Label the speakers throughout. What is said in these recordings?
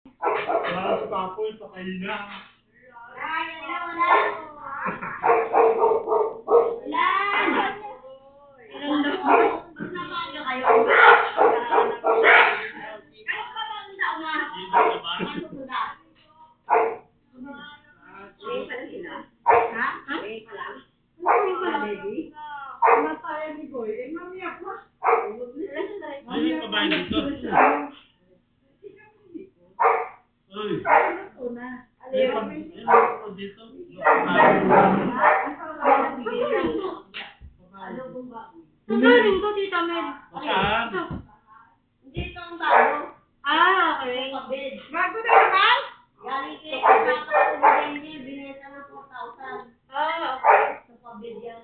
Speaker 1: Tapos papoy, patay na.
Speaker 2: Nagaling ko, Tita Mel.
Speaker 1: Saan?
Speaker 3: Dito ang bago.
Speaker 2: Okay.
Speaker 3: Bago na naman? Galing kay kapatid niya, binenta ng 4,000.
Speaker 2: Okay.
Speaker 3: Sa pabid yan.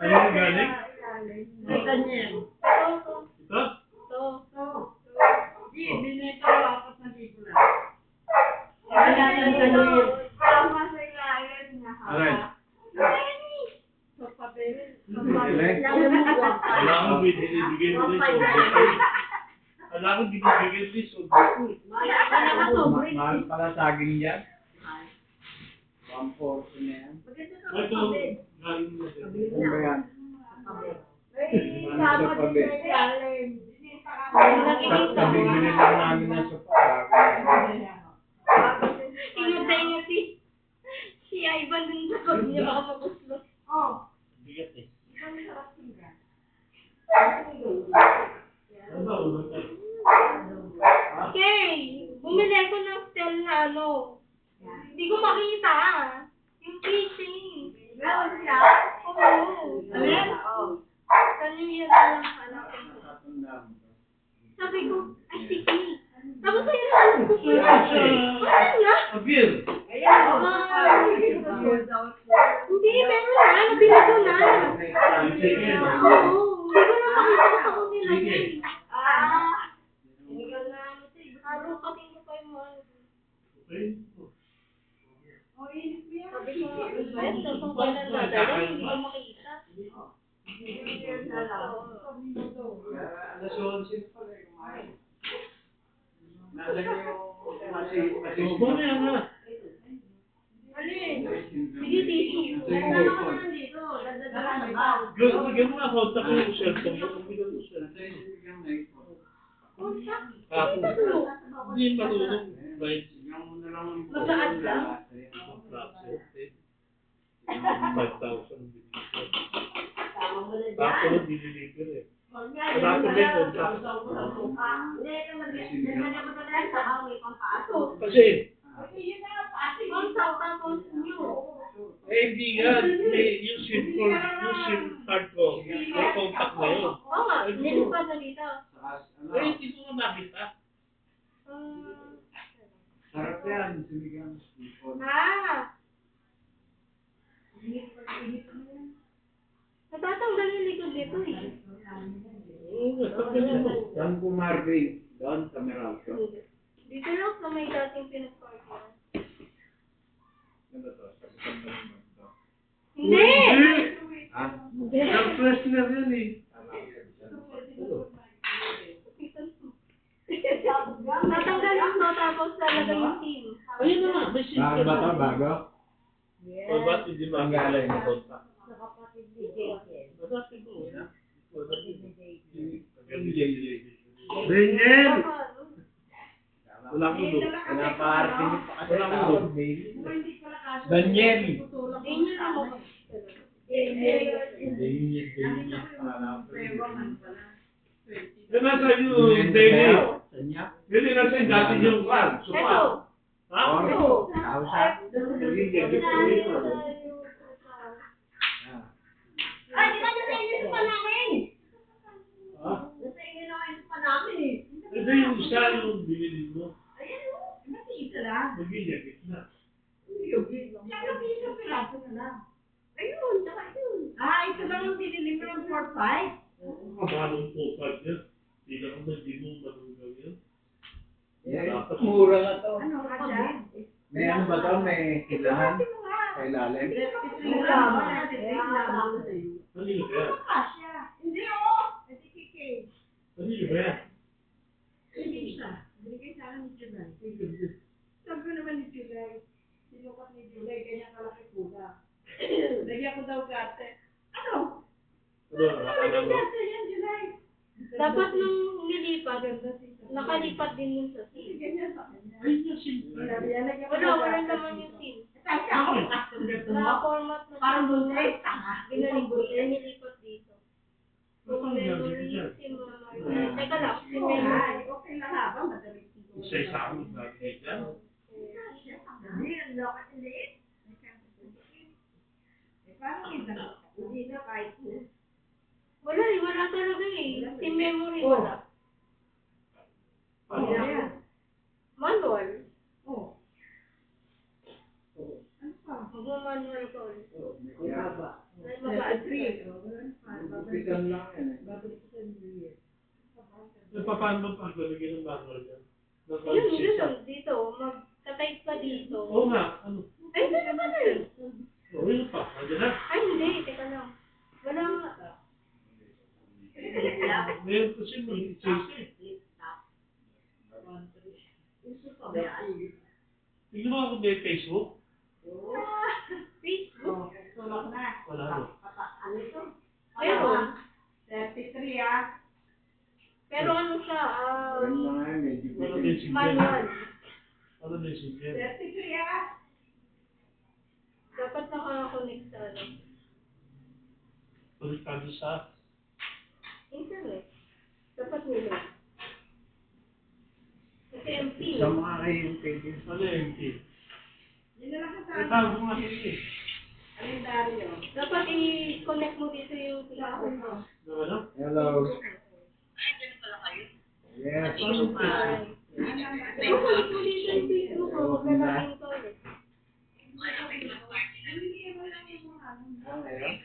Speaker 1: Ano yung galing?
Speaker 3: Sa kanya.
Speaker 1: Ito?
Speaker 3: Di, binenta ko apat na libo lang. Kaya yung ganyan. Tama sa ilayan niya.
Speaker 1: Aray.
Speaker 3: Sa pabid.
Speaker 1: Wala akong ibigay mo din. Wala akong ibigay din.
Speaker 4: Mahal pala saging yan. 140 na yan.
Speaker 1: Ito, galing mo din.
Speaker 4: Ano ba yan?
Speaker 3: Sama
Speaker 4: Sa
Speaker 3: din
Speaker 4: pabid.
Speaker 3: sa ilalim.
Speaker 4: Kabibili lang namin na sa pagkakas.
Speaker 2: Ingat si Ivan dun sa kod niya baka maguslot.
Speaker 1: Bigat eh.
Speaker 2: Okay, bumili ako ng stel na ano. Hindi ko makita. Yung casing.
Speaker 3: Meron siya.
Speaker 2: Oo. Kanyo yan lang hanapin ko. Sabi ko, ay sige. Tapos ayun na alam ko po. Ano na?
Speaker 1: Abir!
Speaker 2: Hindi, meron na. Nabili ko na.
Speaker 1: Sige.
Speaker 2: Oo. Hindi ko na makita sa kanila.
Speaker 1: Sige.
Speaker 2: Araw pati mo pa yung mga.
Speaker 1: Okay.
Speaker 2: Sabi ko, ayun, kung kailan nadala, hindi ko makita.
Speaker 4: Alas 11 pala yung kumain. Nasa yung
Speaker 1: So, paano yan ha?
Speaker 2: Alin? Sige, tissue.
Speaker 1: Bigyan mo nga kontak ko yung cellphone mo. Bigyan mo yung cellphone. Hindi marunong. Right.
Speaker 2: Magkaan lang?
Speaker 1: 5,000. Tapos dililiver eh. Wala ko din kontak. Kasi, hindi nga. Yung SIM card ko. May contact na yun.
Speaker 2: Oo nga, hindi pa na dito.
Speaker 1: Hindi ko nga nakita.
Speaker 4: Sarap yan. Sinigang.
Speaker 2: Natatanggal yung likod dito eh.
Speaker 4: Yan po Marvin. Doon sa Meralco.
Speaker 2: Dito lang sa may dating pinag-park.
Speaker 4: Ano to? Sa Bukandang to.
Speaker 2: Hindi!
Speaker 4: Ha?
Speaker 1: Ang freshener yan eh.
Speaker 2: Natanggal lang to tapos lalagay yung SIM.
Speaker 1: Ayun na nga, may SIM
Speaker 4: Bago ba to? Bago?
Speaker 1: O ba't hindi makakala yung kontak? Ba't ito? Daniel! Wala ko doon.
Speaker 4: Pinapaarte niyo pa kasi
Speaker 1: Wala ko
Speaker 4: tawag,
Speaker 1: doon.
Speaker 4: baby. Daniel!
Speaker 2: Inyo na mo.
Speaker 1: Yan nasa yung Daniel.
Speaker 4: Sanya?
Speaker 1: Yun yung nasa yung dati yung fan.
Speaker 2: Ito.
Speaker 1: Supa. Ha?
Speaker 4: Oro? Kausa?
Speaker 3: Ay, di ba nasa inyo pa namin?
Speaker 1: Ha?
Speaker 3: Nasa inyo na kayo pa namin eh.
Speaker 1: Ito yung isa yung binili mo.
Speaker 3: Ayan o, nasa isa lang.
Speaker 1: Magiging na.
Speaker 3: Saka isang piraso na lang. Ayun, saka yun. Ito lang yung binili mo ng 4-5?
Speaker 1: Kabalong po pag niya. Hindi ka naman hindi mo manugang yan.
Speaker 4: Mura na to.
Speaker 3: Ano ka dyan?
Speaker 4: May ano ba to? May kilahan? Sa ilalim?
Speaker 1: Kanino kaya?
Speaker 3: Kasya. Hindi o. Ito kikay.
Speaker 1: Kanino Kaya,
Speaker 3: Hindi siya. Binigay sa akin ni July. Sabi ko naman ni July, sinukat ni July, ganyan kalaki pula. Lagyan ko daw gate. Ano? Ano gate yan, July?
Speaker 2: Dapat nung nilipat, nakalipat din yun sa SIM.
Speaker 3: Ganyan sa kanya.
Speaker 1: ay, yung simple.
Speaker 3: Lagyan ko
Speaker 2: Wala,
Speaker 3: daw
Speaker 2: wala
Speaker 3: gate.
Speaker 2: naman yung SIM.
Speaker 3: Tapos ako, customer to mo.
Speaker 2: Naka-format na
Speaker 3: Parang
Speaker 2: sa
Speaker 3: buti.
Speaker 2: nilipat dito.
Speaker 1: Ano ang
Speaker 2: Memory
Speaker 1: gagawin dyan?
Speaker 2: SIM, teka lang, SIM
Speaker 3: Ay,
Speaker 2: memory.
Speaker 3: okay lang habang madali.
Speaker 1: Isa-isa ako maglagay dyan.
Speaker 3: Hindi, ang lokat ang liit. Eh, paano kita? Hindi na kahit na.
Speaker 2: Wala eh, wala talaga eh. SIM memory,
Speaker 3: Oh.
Speaker 2: wala.
Speaker 1: Paano?
Speaker 3: Ayan.
Speaker 2: Manual.
Speaker 3: Oh. Ano pa?
Speaker 2: Mag-manual ka ulit.
Speaker 4: Kaya,
Speaker 2: Ay, mag-agree.
Speaker 4: gupitan lang yan eh.
Speaker 1: Paano ba paglalagay ng manual yan?
Speaker 2: Yun lang. Dito, mag-type ka dito.
Speaker 1: Oo nga, ano?
Speaker 2: Ay, hindi naman na yun.
Speaker 1: Oo, yun pa. Nandiyan na.
Speaker 2: Ay, hindi. Teka lang. Wala nga.
Speaker 1: Meron kasi may isa-isa eh. Tingnan mo ako may Facebook.
Speaker 2: Facebook.
Speaker 3: Tulog na.
Speaker 1: Wala na.
Speaker 3: Ano ito?
Speaker 2: Meron.
Speaker 3: 33 ah.
Speaker 2: Pero ano siya,
Speaker 4: Yan mga yan, medyo
Speaker 1: Ano
Speaker 4: gupitan.
Speaker 1: din si
Speaker 2: manual.
Speaker 1: Ano din si
Speaker 3: 33 ah.
Speaker 2: Dapat naka-connect sa ano.
Speaker 1: Konektado sa
Speaker 2: Internet. Dapat nila. Kasi MP.
Speaker 4: Sa mga kayo yung pages.
Speaker 1: ano yung team.
Speaker 3: Yun na lang
Speaker 1: Ay,
Speaker 3: sa
Speaker 1: tawag mo nga hindi.
Speaker 3: kalendaryo.
Speaker 2: Dapat i-connect mo dito yung Facebook mo.
Speaker 1: Diba no?
Speaker 4: Hello. Yes.
Speaker 2: Ay. I-connect mo dito yung Facebook mo. Huwag ka laging ka ulit.
Speaker 4: Okay.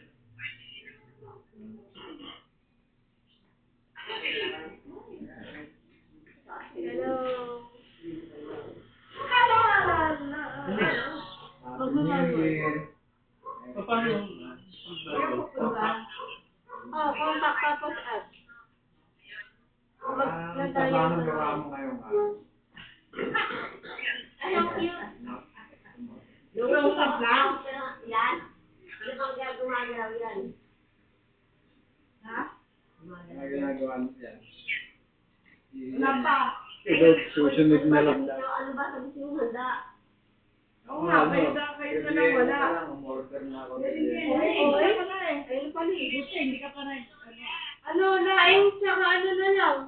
Speaker 2: Hello.
Speaker 4: Happy New Year.
Speaker 1: Paano?
Speaker 2: Oh, contact tapos add.
Speaker 4: Ang taba ng gawa mo ngayong araw.
Speaker 2: Anong cute?
Speaker 3: Usap lang.
Speaker 2: Yan. Ano bang gumagalaw yan?
Speaker 3: Ha?
Speaker 4: Ano ginagawa mo dyan?
Speaker 3: Wala pa.
Speaker 4: Ito, susunod na lang.
Speaker 2: Ano ba sabi siyo handa?
Speaker 3: Oo nga, kayo na lang wala.
Speaker 4: Umorder na ako.
Speaker 2: Oy, ayun pala eh.
Speaker 3: Buti, hindi ka pa na.
Speaker 2: Ano, laing tsaka ano na lang.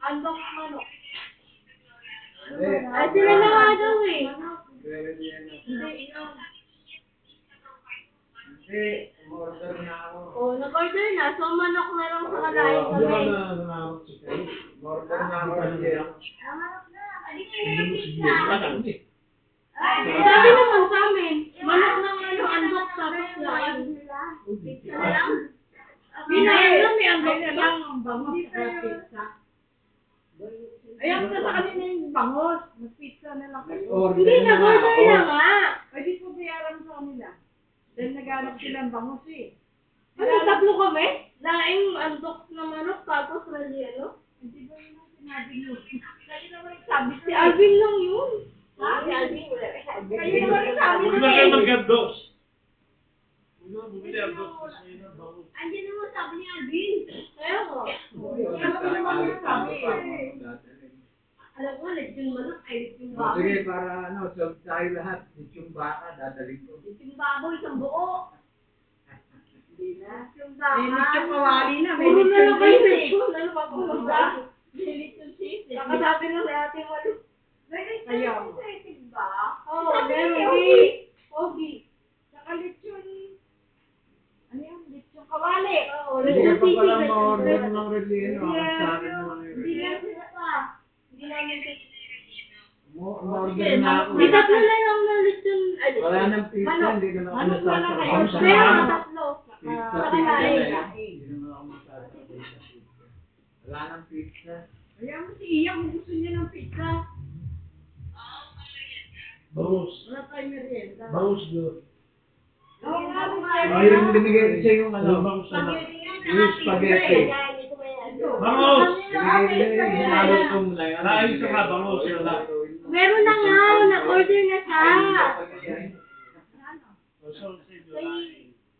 Speaker 2: Andok manok. Ay, sila na nga daw eh.
Speaker 4: Hindi, umorder na ako.
Speaker 2: Oh, nag-order na. So, manok na lang sa kalaing
Speaker 1: Di ba
Speaker 2: kami.
Speaker 1: na nangarap si Ken?
Speaker 4: Umorder na ako.
Speaker 1: Hindi mo si Ken. Wala na eh.
Speaker 2: Sabi naman sa amin, manok ng ano, andok tapos laing. Minayan na may andok
Speaker 3: Kaya
Speaker 2: na.
Speaker 3: lang ang bangos sa pizza. Ayaw na sa kanina yung bangos. Mag-pizza na lang kayo.
Speaker 4: Order
Speaker 2: Hindi,
Speaker 4: na
Speaker 2: nag-order
Speaker 4: ako.
Speaker 2: na nga.
Speaker 3: Ay, di po bayaran sa kanila. Then naghanap sila ng bangos eh.
Speaker 2: Ano, tatlo kami? Laing andok na manok tapos relleno.
Speaker 3: Hindi ba yun ang sinabi niyo? Kayo naman yung sabi
Speaker 2: Si Alvin lang yun.
Speaker 3: Ha?
Speaker 2: Si Alvin.
Speaker 3: Kayo naman yung sabi
Speaker 1: Huwag
Speaker 3: niyo
Speaker 1: na kayo
Speaker 3: eh.
Speaker 1: mag-addos. Huwag na bumili addos. Kasi yun ang bango.
Speaker 2: Andiyan naman sabi ni Alvin. Kaya ko.
Speaker 3: Alam mo naman yung sabi eh.
Speaker 2: Alam ko, lechon manok ay lechon
Speaker 4: O, sige, para ano, solve tayo lahat. Yung baka, dadaling ko.
Speaker 2: Lechon baboy, isang buo.
Speaker 3: Hindi na.
Speaker 2: Lechon
Speaker 3: May
Speaker 2: baka.
Speaker 3: lechon kawali na. May
Speaker 2: Puro na
Speaker 3: lechon
Speaker 2: lang kayo
Speaker 3: sisig.
Speaker 2: lechon. Ano pa po ba? May lechon sisig. Nakasabi na may ate Malu.
Speaker 3: May lechon
Speaker 2: sisig ba? Oo, meron eh. Ogi.
Speaker 3: Saka lechon. Ano yung lechon kawali?
Speaker 2: Oo,
Speaker 4: Hindi
Speaker 2: lechon
Speaker 4: ka pa
Speaker 2: sisig.
Speaker 4: pala
Speaker 2: lechon
Speaker 4: ma-order
Speaker 2: sisig.
Speaker 4: ng relleno.
Speaker 3: Hindi
Speaker 4: Ang sa akin
Speaker 3: yan.
Speaker 4: naman yung
Speaker 3: Hindi
Speaker 4: relleno.
Speaker 3: yan sila pa.
Speaker 2: Hindi namin kasi.
Speaker 4: Umorder na ako.
Speaker 2: May tatlo na lang na lechon. Ay,
Speaker 4: Wala nang pizza,
Speaker 2: manok.
Speaker 4: hindi ko na ako
Speaker 3: Manok na lang kayo.
Speaker 4: nasasabaw.
Speaker 2: Meron tatlo.
Speaker 4: Pizza,
Speaker 2: Saka
Speaker 4: pizza na
Speaker 2: laing.
Speaker 4: yan. Hindi naman ako masasabaw sa pizza. Wala nang pizza.
Speaker 3: Kaya mo si Iya kung gusto niya ng pizza.
Speaker 1: Bangus.
Speaker 3: Wala tayong merienda.
Speaker 1: Bangus doon.
Speaker 3: Oo nga,
Speaker 4: Oh, yung binigay ko sa yung ano,
Speaker 1: Bangus na.
Speaker 2: Spaghetti.
Speaker 4: yung spaghetti.
Speaker 1: Bangus! Naayos ka ba mo sila lang?
Speaker 2: Meron na nga, nag-order na siya.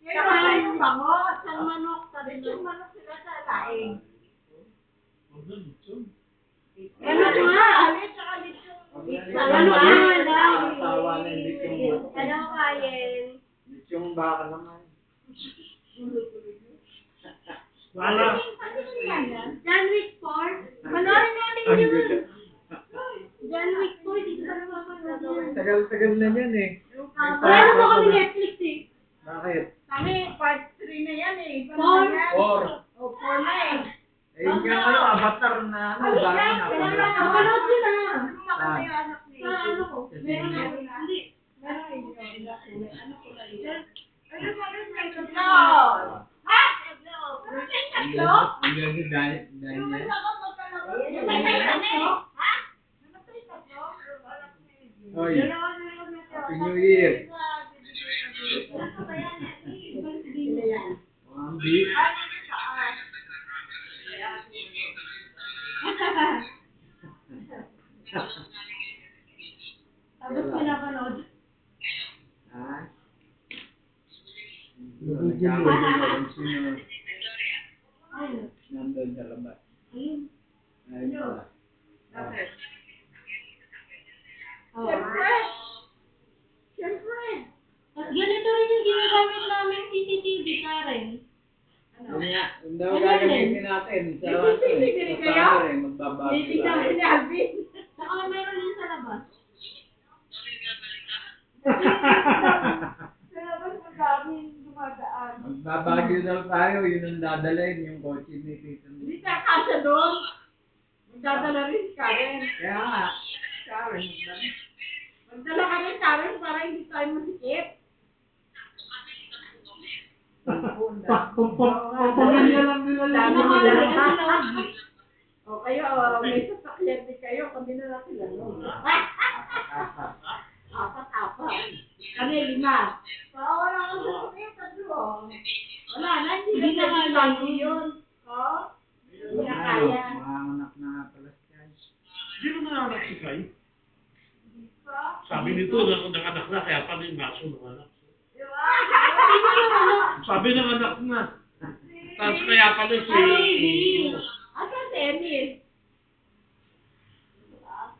Speaker 2: Saka yung bango, siyang manok, sabi mo.
Speaker 3: Yung manok sila sa laing.
Speaker 2: Meron nga.
Speaker 3: Alit, saka lechon.
Speaker 2: Ano ka daw?
Speaker 4: Tawa na yung lechong
Speaker 2: Ano kain?
Speaker 4: lechong baka naman.
Speaker 1: Wala.
Speaker 2: John Wick 4? Panoorin natin
Speaker 4: Ang
Speaker 2: yun.
Speaker 4: gulo.
Speaker 2: John Wick 4, dito pa napapanood yun.
Speaker 4: Tagal-tagal na yan eh.
Speaker 2: Wala na po kami Netflix eh.
Speaker 4: Bakit?
Speaker 3: Kami, part 3 na yan eh.
Speaker 2: Four.
Speaker 4: Or,
Speaker 3: O, 4 na eh.
Speaker 4: eh yung ano, avatar na ano, baka na.
Speaker 2: Napanood yun ah.
Speaker 3: Makata yung anak ni
Speaker 2: Sa ano ko? Meron na. Hindi.
Speaker 3: Meron yun. Ano ko na yun? Ano ba yun?
Speaker 2: Tatlo.
Speaker 3: Ha?
Speaker 4: Ang ganda si Daniel.
Speaker 3: Yung may sakot mo talaga. Yung may tatlo? Ha? Namatay tatlo?
Speaker 4: Oy, Happy New Year. Ang beef.
Speaker 2: Tapos pinapanood.
Speaker 4: Ha? Nagkakaroon sino
Speaker 2: Ayun.
Speaker 4: nandun sa labas.
Speaker 2: Ayun.
Speaker 4: Ayun pala.
Speaker 3: Bakit?
Speaker 2: Oh.
Speaker 3: Siyempre! Siyempre!
Speaker 2: Tapos ganito rin yung ginagamit namin CCTV, Karen.
Speaker 4: Yun nga, yung daw gagamitin natin sa ano
Speaker 3: Bibili
Speaker 4: sa
Speaker 3: kayo?
Speaker 4: summer magbabago
Speaker 3: Titignan
Speaker 4: tayo.
Speaker 3: ko ni Alvin.
Speaker 2: Saka meron din sa labas.
Speaker 3: Sa labas madaming dumadaan.
Speaker 4: Magbabagyo daw tayo, yun ang dadalhin, yung kotse ni Tito.
Speaker 3: Hindi ka kasya doon. Magdadala rin si Karen.
Speaker 4: Kaya nga,
Speaker 3: Karen. Magdala ka rin Karen para hindi tayo masikip.
Speaker 4: pamilya lang nila
Speaker 3: Dami
Speaker 4: yun.
Speaker 3: nila.
Speaker 2: Kasi
Speaker 3: O kayo, may sasakyan din kayo. Kami na lang sila. No? Apat. Kami 5. Wala ka sa sasakyan. Tatlo. Wala na. Hindi na kaya yun. O? Hindi na kaya.
Speaker 4: Mga anak na pala siya.
Speaker 1: Hindi naman anak si Kai. Sabi nito, nanganak na, kaya pala yung maso nanganak. Sabi ng anak na. Tapos kaya pala si...
Speaker 3: Asan si Emil?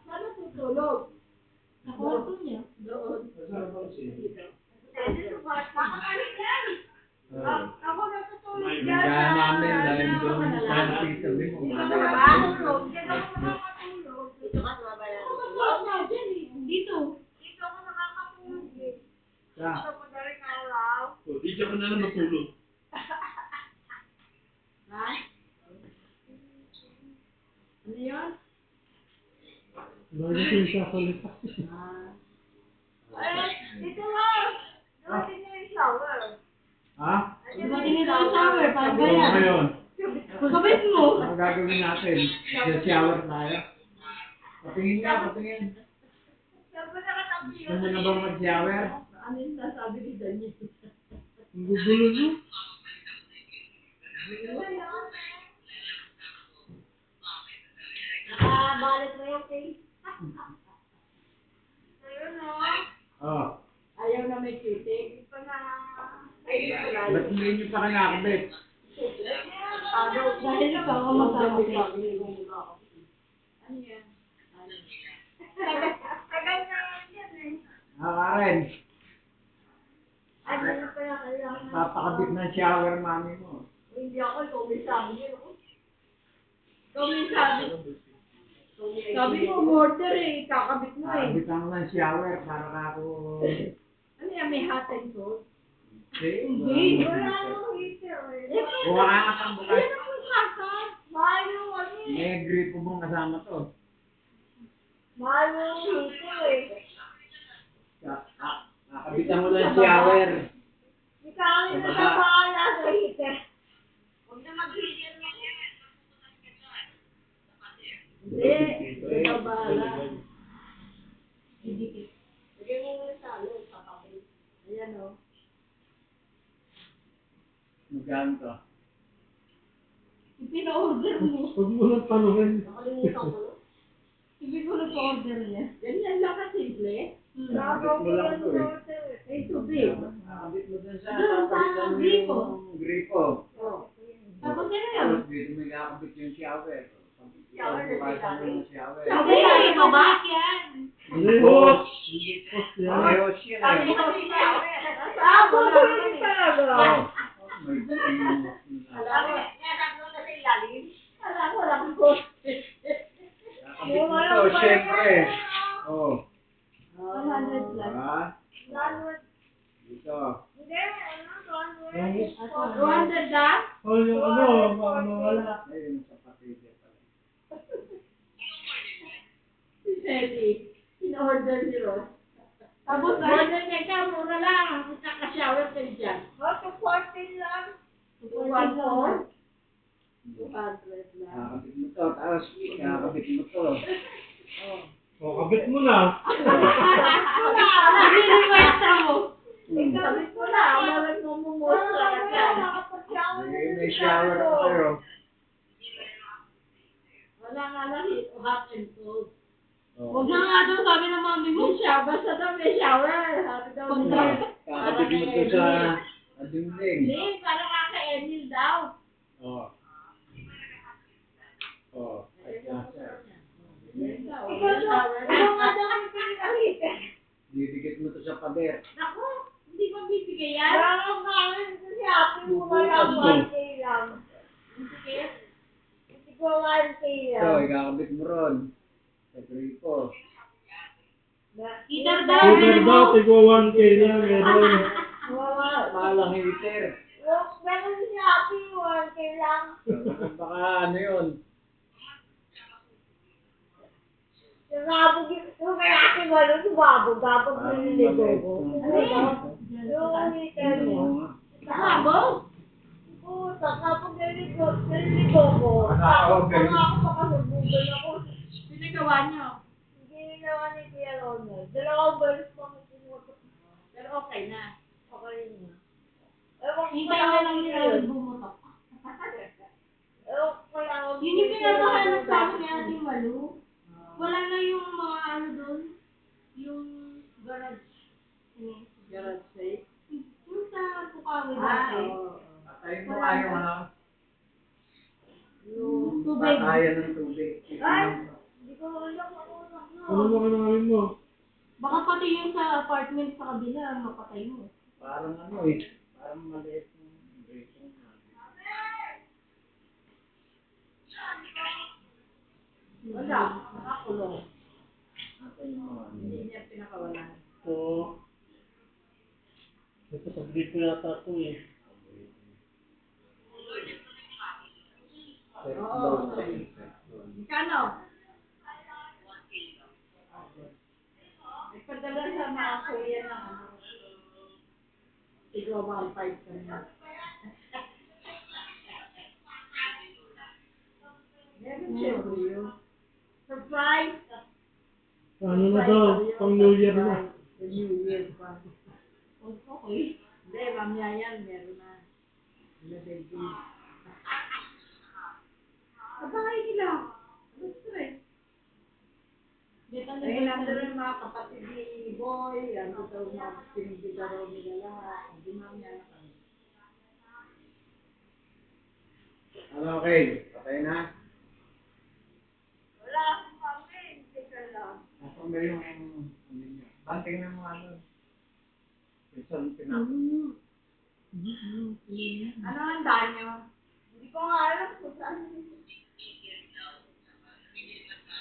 Speaker 3: Saan natutulog?
Speaker 2: Sa kwarto niya.
Speaker 3: Doon.
Speaker 4: Oh.
Speaker 3: Ako natutulog
Speaker 1: May
Speaker 3: dyan.
Speaker 4: Kaya namin dahil doon sa sabi mo.
Speaker 3: Dito ka makakatulog. Dito ako makakatulog. Dito ka mabayan.
Speaker 2: Matulog na dyan eh. Dito.
Speaker 3: Dito ako nakakatulog eh.
Speaker 4: Sa,
Speaker 3: Sa madaling araw.
Speaker 1: O, di ka na lang matulog.
Speaker 3: Ha? Ano yun? Ay, dito lang. Dumating na yung shower.
Speaker 4: ha?
Speaker 2: Dumating nito ang shower. Paano ba
Speaker 4: Oo,
Speaker 2: yan?
Speaker 4: ngayon.
Speaker 2: Kabit mo.
Speaker 4: Ano gagawin natin? Shower tayo. Patingin ka, patingin.
Speaker 3: Siyempre nakatabi
Speaker 4: Gusto mo na bang mag-shower?
Speaker 3: Ano yung sasabi ni Daniel?
Speaker 4: Ang gugulo nyo.
Speaker 2: Nakabalit mo yung face.
Speaker 3: Ayun o.
Speaker 4: Oh.
Speaker 3: Ayaw na may cutie. Pa na. Ay,
Speaker 4: Ba't hindi nyo pa nakakabit?
Speaker 2: Dahil ikaw ang magkakapit.
Speaker 3: Ano yan? Tagal na yan eh.
Speaker 4: Karen,
Speaker 3: Ano na kaya kailangan na?
Speaker 4: papakabit ng shower mami mo.
Speaker 3: Hindi ako, komisabi niyo. Komisabi. Sabi mo, mortar eh. Kakabit mo eh.
Speaker 4: Kabitan ko ng shower para ako...
Speaker 3: Ano yan, may hot and cold?
Speaker 4: Hindi.
Speaker 3: Wala nang heater eh.
Speaker 4: Buka ka pang bukas.
Speaker 3: Yan ang bukasan. Mahal yung ano eh.
Speaker 4: May gripo mong kasama to.
Speaker 3: Mahal yung heater eh.
Speaker 4: Nakabitan mo ng shower.
Speaker 3: Hindi ka kami na sa bahala sa heater. Huwag na mag-heater na yan. Hindi. Hindi ka bahala.
Speaker 2: Didikit.
Speaker 3: Lagay mo muna sa ano, sa kapit. Ayan o.
Speaker 4: Magkano to?
Speaker 2: Pina-order mo.
Speaker 1: Huwag mo nang tanungin.
Speaker 2: Nakalimutan ko.
Speaker 3: Hindi ko nag-order niya.
Speaker 2: Ganyan lang ka simple.
Speaker 4: Nakabit mo lang ito eh.
Speaker 2: Ay, tubig.
Speaker 4: Nakabit mo dun sa
Speaker 3: Doon sa
Speaker 4: papalitan mo
Speaker 3: gripo.
Speaker 4: yung gripo.
Speaker 2: Oh.
Speaker 3: Tapos ano yun?
Speaker 4: Tapos dito may kakabit yung shower.
Speaker 2: Shower na
Speaker 4: Bukasan
Speaker 2: sila.
Speaker 4: ng shower.
Speaker 3: Sabi tayo ba ba? Yan.
Speaker 1: Hindi, hot. Hindi hot yan.
Speaker 4: Ayos yan
Speaker 2: Sabi
Speaker 4: eh.
Speaker 2: ko si shower.
Speaker 3: Abo ko yung talaga.
Speaker 4: Oh. May
Speaker 2: Alam mo, sabi ko na sa ilalim.
Speaker 3: Alam ko lang ko.
Speaker 4: kakabit mo to, syempre. Oh.
Speaker 3: 100 plus.
Speaker 4: Ah. Dito.
Speaker 2: Hindi, ano,
Speaker 3: 200 na?
Speaker 1: Oh, yung ano, mawala.
Speaker 4: Ayun, sa patigil pala.
Speaker 3: Si Shelly. In-order ni Ross. Tapos order niya ka, mura lang. Kaka-shower ka dyan.
Speaker 2: What, 14 lang?
Speaker 3: 200 lang.
Speaker 4: Kakabit mo to, tapos kakabit mo to.
Speaker 1: O, kabit mo na.
Speaker 3: Wala! Nag-request mo.
Speaker 2: Sabi ko na,
Speaker 3: Walang mumumos lang yan.
Speaker 4: May shower pa kayo.
Speaker 3: Wala nga lang hot and cold.
Speaker 4: Oh.
Speaker 3: Huwag na nga daw, sabi ng mami mo, shower. Basta daw may shower. Sabi daw nila.
Speaker 4: Kakabit mo to sa dingding.
Speaker 3: Hindi, parang kaka-Emil daw.
Speaker 4: Oh. Oh. Ay, nasa.
Speaker 2: Ikaw nga daw ang pinakita.
Speaker 4: Didikit mo to sa pader.
Speaker 3: Naku, hindi ko bibigay yan.
Speaker 2: Parang ngayon kasi happy mo ka lang 1K lang. Hindi ko 1K
Speaker 4: So,
Speaker 2: lang.
Speaker 4: ikakabit mo ron. Sa gripo.
Speaker 3: Heater daw.
Speaker 1: Super daw, tigwa 1K lang. Meron.
Speaker 4: Malang heater.
Speaker 2: Meron si happy 1K lang.
Speaker 4: Baka ano yun.
Speaker 2: Sumabog yung kaya aking walo, sumabog. Gabag na niligo ko. Yung heater mo.
Speaker 3: Sumabog?
Speaker 2: Puta, kapag niligo ko. Tapos kung ako makasubugan ako.
Speaker 3: Pinagawa niyo.
Speaker 2: Hindi naman ni Tia Ronald. Dalawang balis pa ko sinuot.
Speaker 3: Pero okay na.
Speaker 2: Okay na. Ewan ko
Speaker 3: Hintay na lang nila yung bumutok.
Speaker 2: Ewan ko lang.
Speaker 3: Yun yung pinatahanap sa amin ni Ating Malu. Wala na yung mga ano doon. Yung garage.
Speaker 2: Garage safe.
Speaker 3: Yung sa Pukawi dati.
Speaker 4: Patayin mo kayo, ano?
Speaker 3: Yung tubig.
Speaker 4: Patayan ng tubig.
Speaker 2: Ay! Hindi ko alam ako na.
Speaker 1: Ano mo kinakain mo?
Speaker 3: Baka pati yung sa apartment sa kabila, mapatay mo.
Speaker 4: Parang ano eh. Parang maliit yung gripo.
Speaker 2: Wala. Nakakulong.
Speaker 4: Patayin mo.
Speaker 2: Hindi niya pinakawalan.
Speaker 1: So, ito sa gripo yata ito eh.
Speaker 2: Oo. Kano? Nagpadala sa mga kuya ng ano. Siguro 1.5 kanya. Meron siya po yun. Surprise!
Speaker 1: Ano na daw, pang New Year na.
Speaker 2: The New Year pa.
Speaker 3: Okay.
Speaker 2: Hindi, mamaya yan. Meron na. Baby. Sa bahay nila. Gusto rin.
Speaker 3: Dito na
Speaker 2: Ay, nandun yung mga kapatid ni Boy. Ano daw na pinigdaro nila lahat. Hindi mamaya na kami.
Speaker 4: Ano, okay? Patay na?
Speaker 2: Wala akong kami. Teka lang.
Speaker 4: Nasaan ba yung ano niya? Banting na mo ano? Isang pinako.
Speaker 2: Ano ang danyo? Hindi ko nga alam kung saan.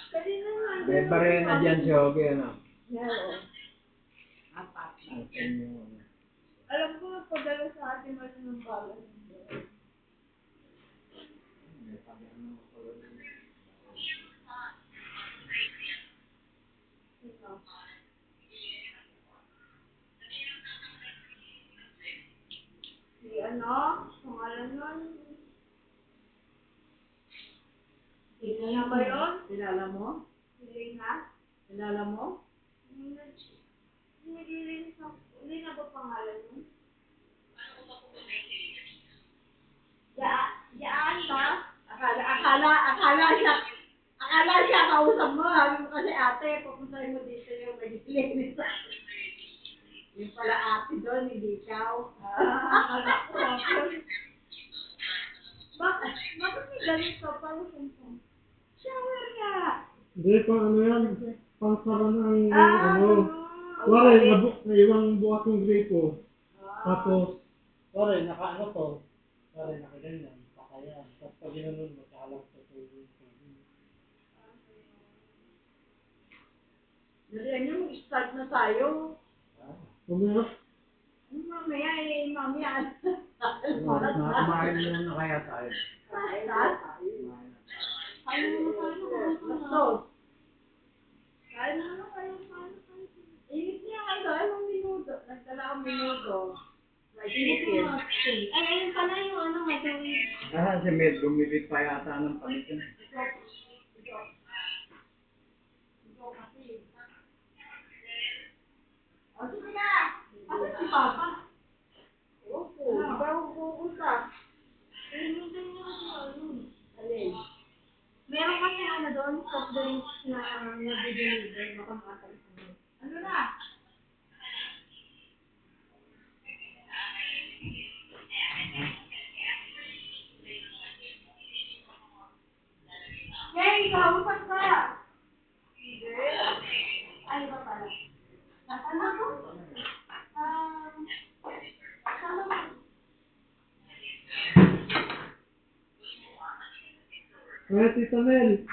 Speaker 2: Kanina nga.
Speaker 4: May barena dyan si Hoge, ano?
Speaker 2: Meron. Apat.
Speaker 4: Asan yung ano?
Speaker 2: Alam ko, padala sa atin mas ng balas.
Speaker 4: May pagano ko lang.
Speaker 2: Si ano? Pangalan nun? Kilala ba yun?
Speaker 3: Kilala mo?
Speaker 2: Hilina?
Speaker 3: Kilala mo?
Speaker 2: Hindi na ba pangalan nun? Yaan ba?
Speaker 3: Akala siya kausap mo. Sabi mo kasi ate, pupuntahin mo dito yung naglilinis. Yung pala ate doon, hindi ikaw. Akala ko. Bakit may ganito? Parang sumpong. Shower nga.
Speaker 5: Hindi, pang ano yan, pang sara ng
Speaker 3: Ah,
Speaker 5: Wari, naiwang bukas yung gripo. Tapos, wari, naka ano to, wari, nakaganyan, pakayan. Tapos pag ginanun mo, kahalang sa tubig.
Speaker 3: Dalihan niyo, mag-start na tayo.
Speaker 5: Kumira,
Speaker 3: Mamaya.
Speaker 4: Kumain muna na kaya tayo.
Speaker 3: Init niya kayo, anong minuto? Nagdala akong minuto.
Speaker 2: Ay, ayun pala yung ano, microwave.
Speaker 4: Si Med, bumili pa yata ng palitin.
Speaker 3: O, sige na! Asan si Papa? Opo, di ba ako pupunta?
Speaker 2: Hinintay niyo kasi ano.
Speaker 3: Alin?
Speaker 2: Meron kasi ano doon, soft drinks na nabibili. Baka makatalis mo.
Speaker 3: Ano na? Hey, kausap ka! Hindi.
Speaker 2: Ay, ba pala?
Speaker 3: Ano to?
Speaker 5: Tita Mel,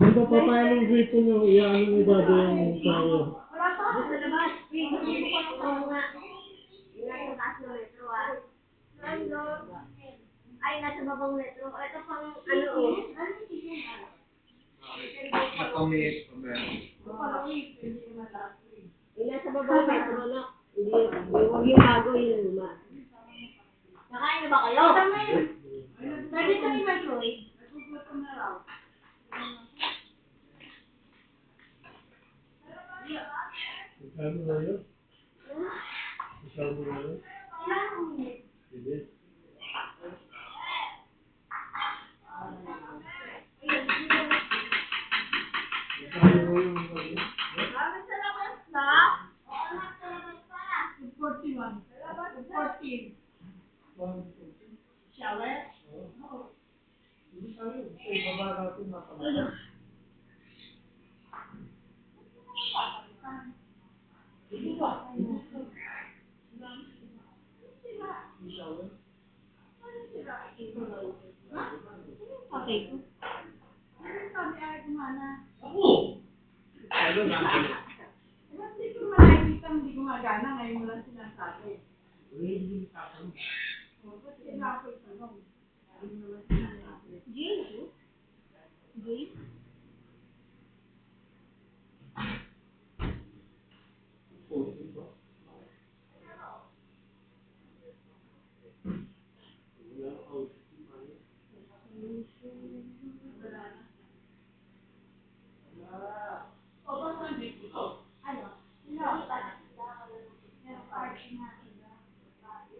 Speaker 5: kung papapayan ng gripo nyo, iyaano ni Dado yung shower.
Speaker 3: Wala pa?
Speaker 2: Doon sa labas. Oo nga. Yung nasa taas ng metro ah.
Speaker 3: Ano?
Speaker 2: Ay, nasa babang metro. Ito pang ano oh.
Speaker 4: Matamis, pabaya.
Speaker 2: Yung nasa babang metro na. Hindi, huwag yung bago yung luma. Nakain na ba kayo? Pwede sa yung microwave.
Speaker 3: Nagugutom na raw.
Speaker 5: Isama na yun? Isama na yun? Sige. Isama mo yung
Speaker 3: Maraming salamat na. Oo, salamat pa. 41. Salamat 14. Shower?
Speaker 5: Hindi tayo. Sa ibaba natin makamata.
Speaker 2: Okay po.
Speaker 3: Ano sabi ay kumana?
Speaker 1: Ako! Ano na?
Speaker 3: Alam, hindi ko makikita hindi gumagana. Ngayon mo lang sinasabi.
Speaker 1: Hindi tatanong.
Speaker 3: O, ba't sila ako itanong?
Speaker 2: James, oh. James?
Speaker 3: O, ba't nandito ito? Ano? Sino? Meron party na.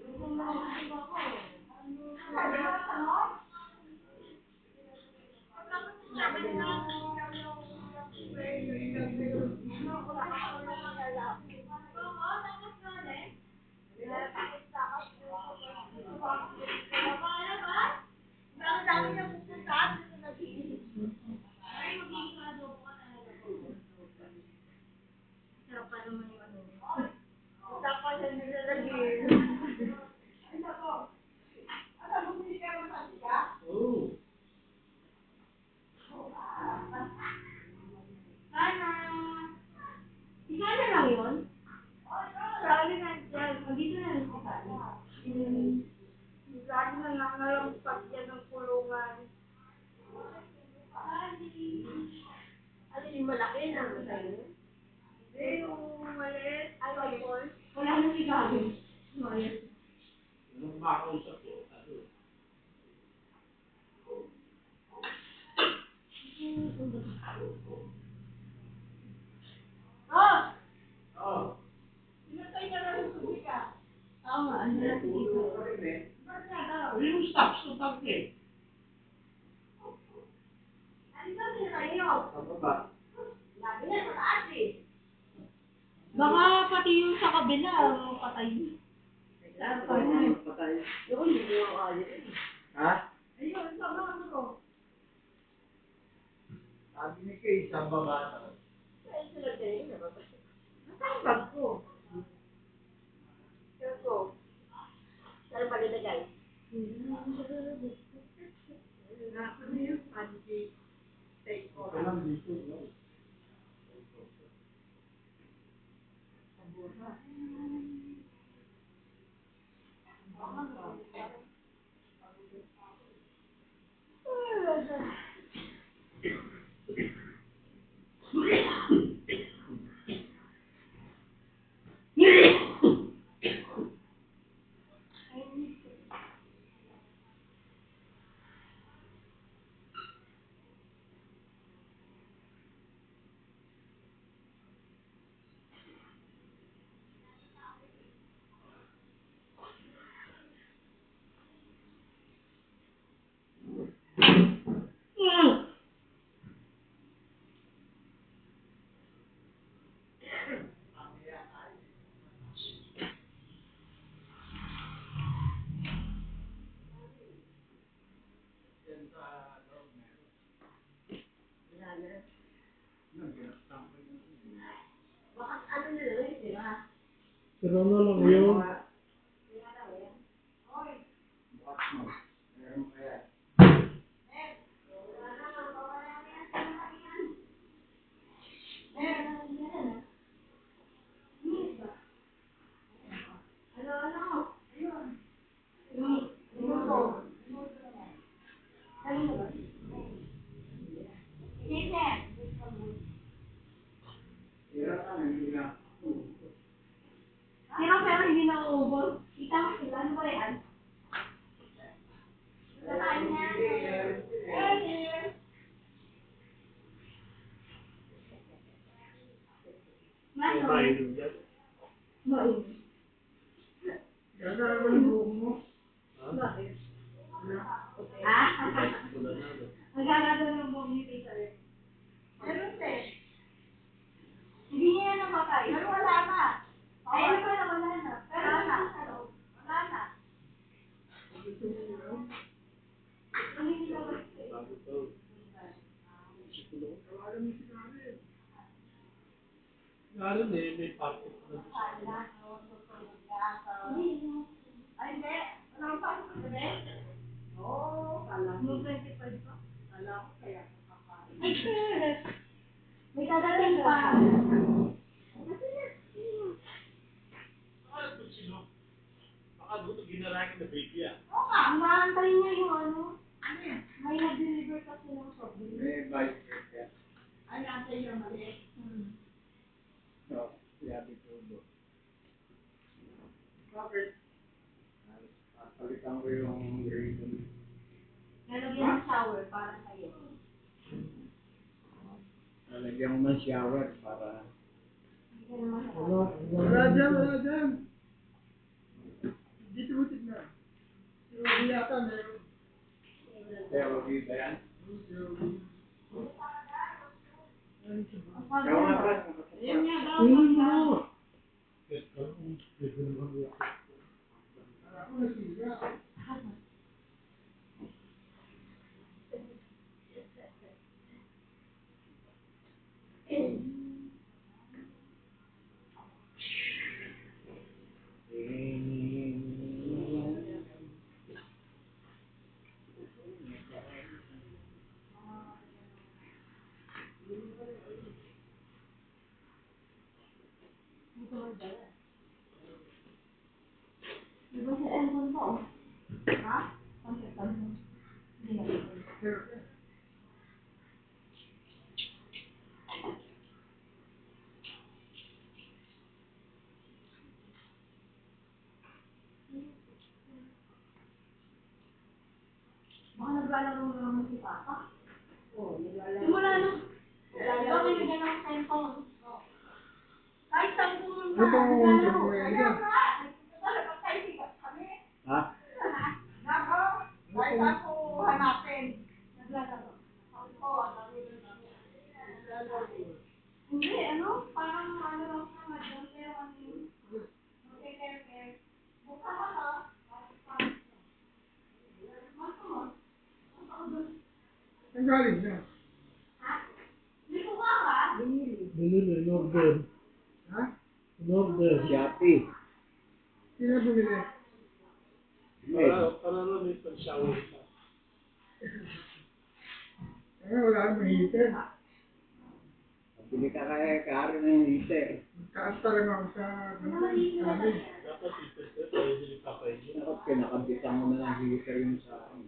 Speaker 3: Yung mga iba ko. Ano?
Speaker 2: Sarap pa naman yung ano.
Speaker 3: Tapos yung nilalagay. Ay, nako. Ano, bumili ka ng mantika?
Speaker 1: Oo.
Speaker 2: Sana! Ikaw na lang yun?
Speaker 3: Sali na dyan.
Speaker 2: Dito na lang si Sally.
Speaker 3: Lagi na nangalampat yan ng kulungan.
Speaker 2: Alin yung malaki na sa'yo?
Speaker 3: Hindi, yung maliit. Ay, boy.
Speaker 2: Wala nang igago. Mayas.
Speaker 1: Anong makausap ko? Ano?
Speaker 3: Oh!
Speaker 1: Oo.
Speaker 3: Pinatay ka na ng tubig ka.
Speaker 2: Oo nga, ano natin ito?
Speaker 3: Ba't nga daw?
Speaker 1: Yung stop, so tag eh.
Speaker 4: Sa baba.
Speaker 2: Baka pati yung sa kabila, patay.
Speaker 3: Saan pa yan?
Speaker 4: Patay.
Speaker 2: Yun, hindi ako kaya.
Speaker 4: Ha?
Speaker 3: Ayun, sama mo.
Speaker 4: Sabi ni Kay, sa baba daw.
Speaker 2: Nasaan bag ko? Saan ko? Saan pa nilagay?
Speaker 3: Ano yung pancake? Take
Speaker 4: Ito lang dito. No?
Speaker 2: Baka ano nila rin, di ba?
Speaker 5: Pero ano lang yun.
Speaker 4: Bukas mo. Meron kaya. Hirap ka na, hindi na.
Speaker 2: Pero hindi na uubos. Kita mo sila, ano ba yan? Nakain niya.
Speaker 1: May mainom dyan.
Speaker 3: Gagawin mo yung buhok mo.
Speaker 1: Ha?
Speaker 3: Bakit?
Speaker 2: Ha?
Speaker 1: Wala na, no?
Speaker 2: Magkakaroon ng buhok ni Tita Red. Meron din. Hindi niya yan namatay. Pero wala na. Ay, ano ba na wala na? Pero wala na. Wala na. Hindi na ba?
Speaker 1: Bago to. Lalo na may party pa na.
Speaker 2: Ay, hindi. Wala kang pasok sa gabi? Oo, kala mo. 25 pa. Kala ko kaya kakain. May kadating pa.
Speaker 1: Baka kung sino. Baka doon ginarakin na baby ah.
Speaker 2: Oo nga, inaantay niya yung ano. Ano yan? May nag-deliver kasi ng soft drink.
Speaker 4: May bike kaya.
Speaker 3: Ay, nasa iyo mali.
Speaker 4: So, sabi ko do.
Speaker 3: Bakit?
Speaker 4: Palitan ko yung ribbon.
Speaker 2: Nalagyan ng shower para sa'yo.
Speaker 4: Lalagyan ko ng shower para
Speaker 2: Hindi ka naman
Speaker 5: Wala.
Speaker 3: Wala dyan, wala dyan. Dito mo tignan. Si Ruby yata meron.
Speaker 4: kaya wag ba yan?
Speaker 3: Si Ruby.
Speaker 4: Kaya nga ba?
Speaker 2: Ayun nga daw.
Speaker 5: Kunin mo na. Yes, pwede naman yun.
Speaker 3: Ako nasiga.
Speaker 2: Di ba si Elton to? Ha? Hindi na. Baka naglalaro na naman si Papa.
Speaker 3: Oo, naglalaro.
Speaker 2: Simula nung, diba may lagyan ng cellphone? Kahit saan pumunta,
Speaker 3: Ano bang
Speaker 2: naglalaro.
Speaker 3: problema
Speaker 2: Kaya
Speaker 3: yan?
Speaker 2: nga, nagpapatay sikat kami.
Speaker 4: Ha?
Speaker 2: Nako, kahit saan po hanapin. Naglalaro. Ako po, ang dami ng dami.
Speaker 5: Binili, in order.
Speaker 3: Ha?
Speaker 5: In order.
Speaker 4: Shopee.
Speaker 3: Sino bumili?
Speaker 1: Para na may pag-shower ka.
Speaker 3: Wala akong heater.
Speaker 4: Pili ka kaya karo ng heater.
Speaker 3: Taas pa lang ako sa sabi.
Speaker 1: Dapat ito, tayo din ipapay.
Speaker 4: Dapat kinakabitan mo na ng heater yung sa akin.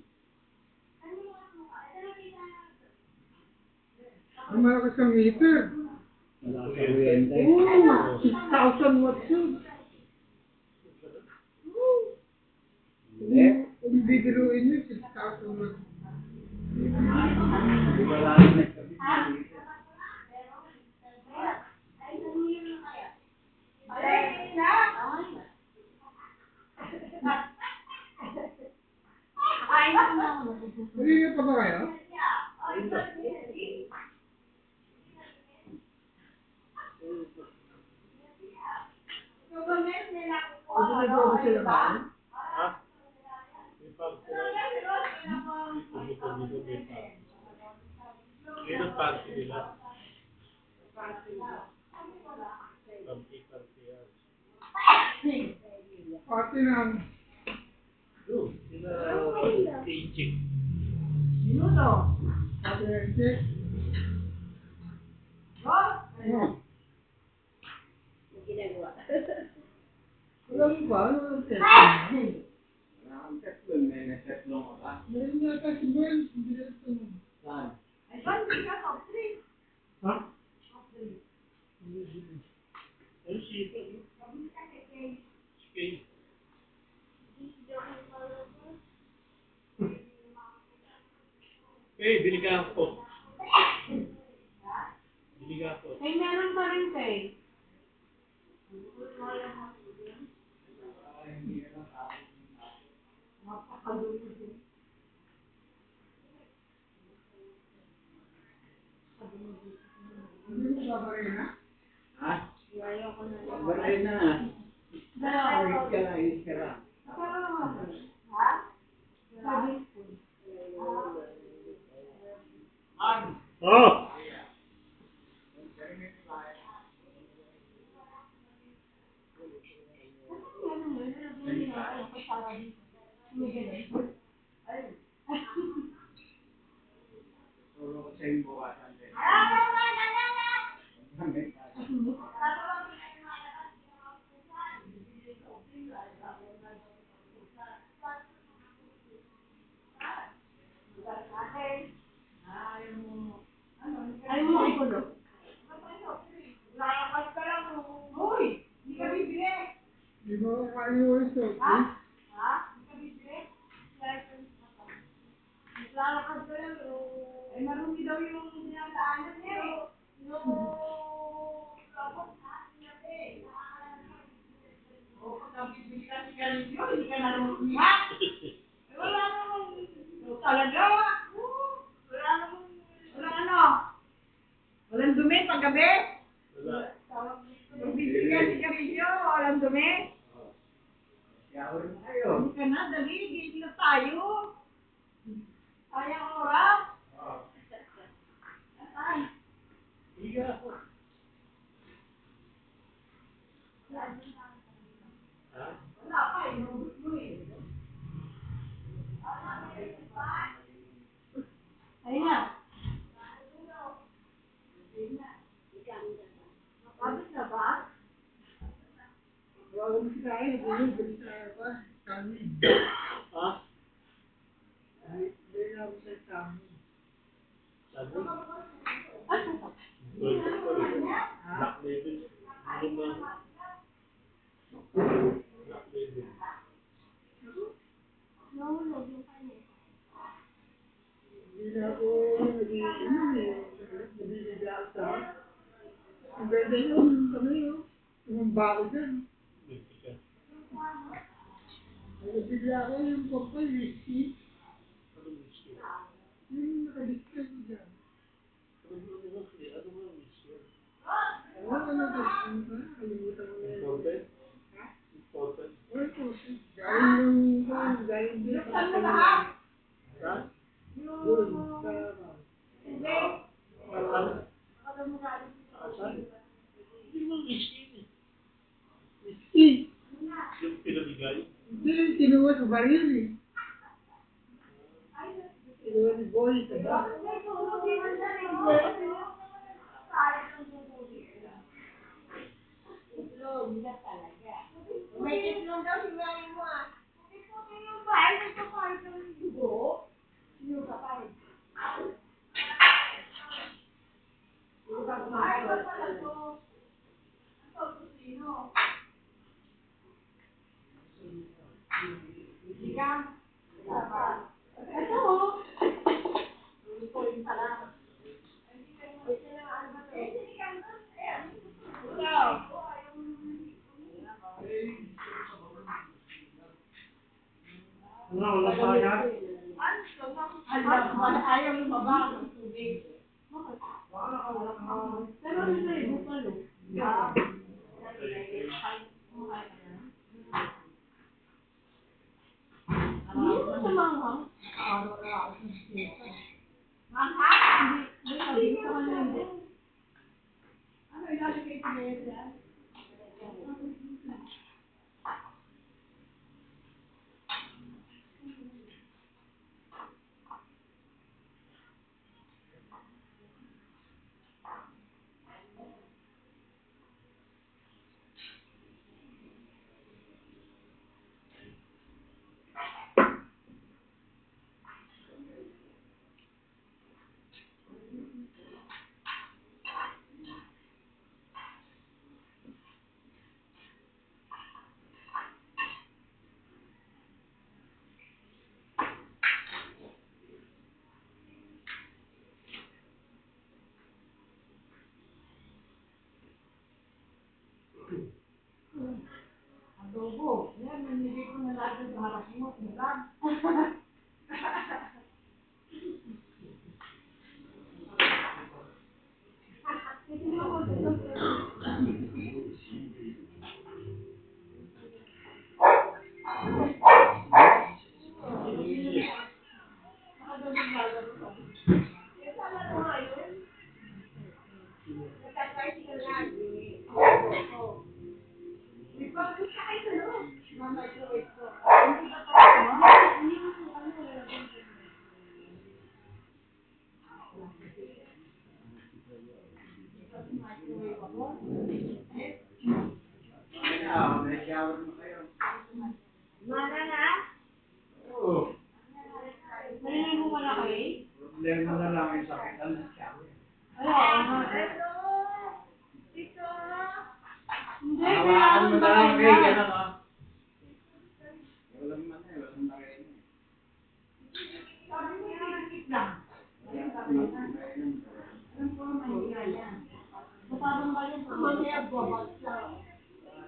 Speaker 3: Ang malakas ang heater.
Speaker 4: Wala sa kuryente.
Speaker 3: Oo, 6,000 watts yun.
Speaker 4: Hindi.
Speaker 3: Kung bibiruin yun, 6,000 watts.
Speaker 4: Hindi naman. Hindi wala na nagkabit ng heater.
Speaker 3: Naliliyo pa ba kayo? Naliliyo ba sila ba?
Speaker 1: Ha? May pag dito, may pag. Yun ang party nila. Party yan.
Speaker 3: Pati ng
Speaker 1: Doon, sila aging.
Speaker 3: pati ng check. Oh. Alam mo ba? Ano ang check?
Speaker 4: Wala kang tetlon. May nagtetlon ka ba?
Speaker 3: Meron yata si Gwen. Hindi na ito.
Speaker 4: Saan?
Speaker 5: Ha?
Speaker 1: Ayun si Kay. Kay, bili ka ako. Bili ka ako.
Speaker 2: Ay, meron pa rin kay.
Speaker 3: Hindi mo babarin na?
Speaker 4: Ha?
Speaker 2: Ayoko na.
Speaker 4: Babaray na. Hit ka lang, hit ka lang.
Speaker 5: Oh!
Speaker 4: Turo ko sa yung bukasan din.
Speaker 2: Ayaw mo makipulo.
Speaker 3: Di ba ako kain mo ito?
Speaker 2: Ay, marumi daw yung sinataanan niya eh. Wala namang talaga. Wala namang walang dumi paggabi.
Speaker 1: Wala.
Speaker 2: Magbibili ka sigarilyo, walang dumi.
Speaker 4: Shower na kayo.
Speaker 2: Hindi ka na, dali, gising na tayo. Sayang oras. Ay,
Speaker 1: Bili ka ako. Ha?
Speaker 2: wala pa, inubos mo eh. Ayun na. Nakabit na ba?
Speaker 3: Wala mo si kain. Bili tayo pa. Kanin.
Speaker 1: Ha?
Speaker 3: Bili na ako sa kanin.
Speaker 1: Sabi?
Speaker 2: Ay,
Speaker 1: Gold ko rin. Black label. Ano ba? Black label.
Speaker 2: nahulog yung kanya.
Speaker 3: Hindi na ako nag-iinom eh. Nabibigla ako sa ang ganda yun. Ano yun? Yung bako dyan.
Speaker 1: Mexican.
Speaker 3: Nabibigla ako yung purple whiskey.
Speaker 1: Ano whisky?
Speaker 3: Yung nakadikta ko dyan.
Speaker 1: Ano ba whisky?
Speaker 3: Ano ba? Kalimutan ko na yun.
Speaker 1: Important? Important?
Speaker 3: Well, galing din ako
Speaker 2: Saan mo
Speaker 3: sa
Speaker 2: lahat?
Speaker 1: Ha?
Speaker 3: doon sa
Speaker 2: Hindi.
Speaker 1: Ano?
Speaker 2: Alam mo galing
Speaker 3: kinuha sa baril eh. Kinuha ni Boy sa baril. May itlog daw si Mami mo ah. Yung bahay, nagpapalit ng dugo. Yung kapay. Yung kapay pala to. Ang sino? Hindi ka? Ito oh. Ito yung pala. Ano ba ito? Ito.
Speaker 5: Wala pa agad.
Speaker 3: Ayaw lumaba ng tubig. Pero ano na yung bupalo? Hindi mo sa manghang? Manghang? Hindi. Sabi ko sa kanya hindi. Ano ilalagay ko ngayon yan? Adobo. Yan, nanili ko na lahat sa harap mo. Sarap.
Speaker 4: May shower na kayo.
Speaker 2: Mana na?
Speaker 4: Oo.
Speaker 2: Naliligo ka na kayo?
Speaker 4: Problema na lang yung sakit ng shower.
Speaker 2: Ay, oo nga. Ito! Ito! Hindi,
Speaker 4: Hawakan mo na lang kayo, gano'n o. Walang man eh, walang marin eh.
Speaker 2: Sabi mo yung pinakit lang. Alam ko naman yung yan. Parang ba yung pamilya babag sa...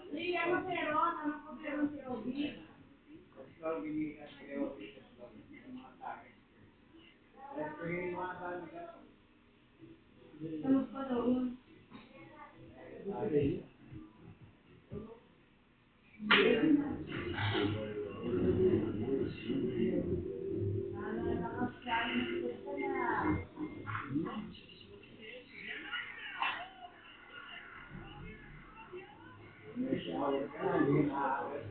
Speaker 2: Hindi, ano meron? Ano ko meron si Obi?
Speaker 4: Ikaw binigas kayo, yung mga tayo. Kaya pagiging mga tayo na
Speaker 2: Ano pa daw yun?
Speaker 4: may shower ka, hindi na-aawit.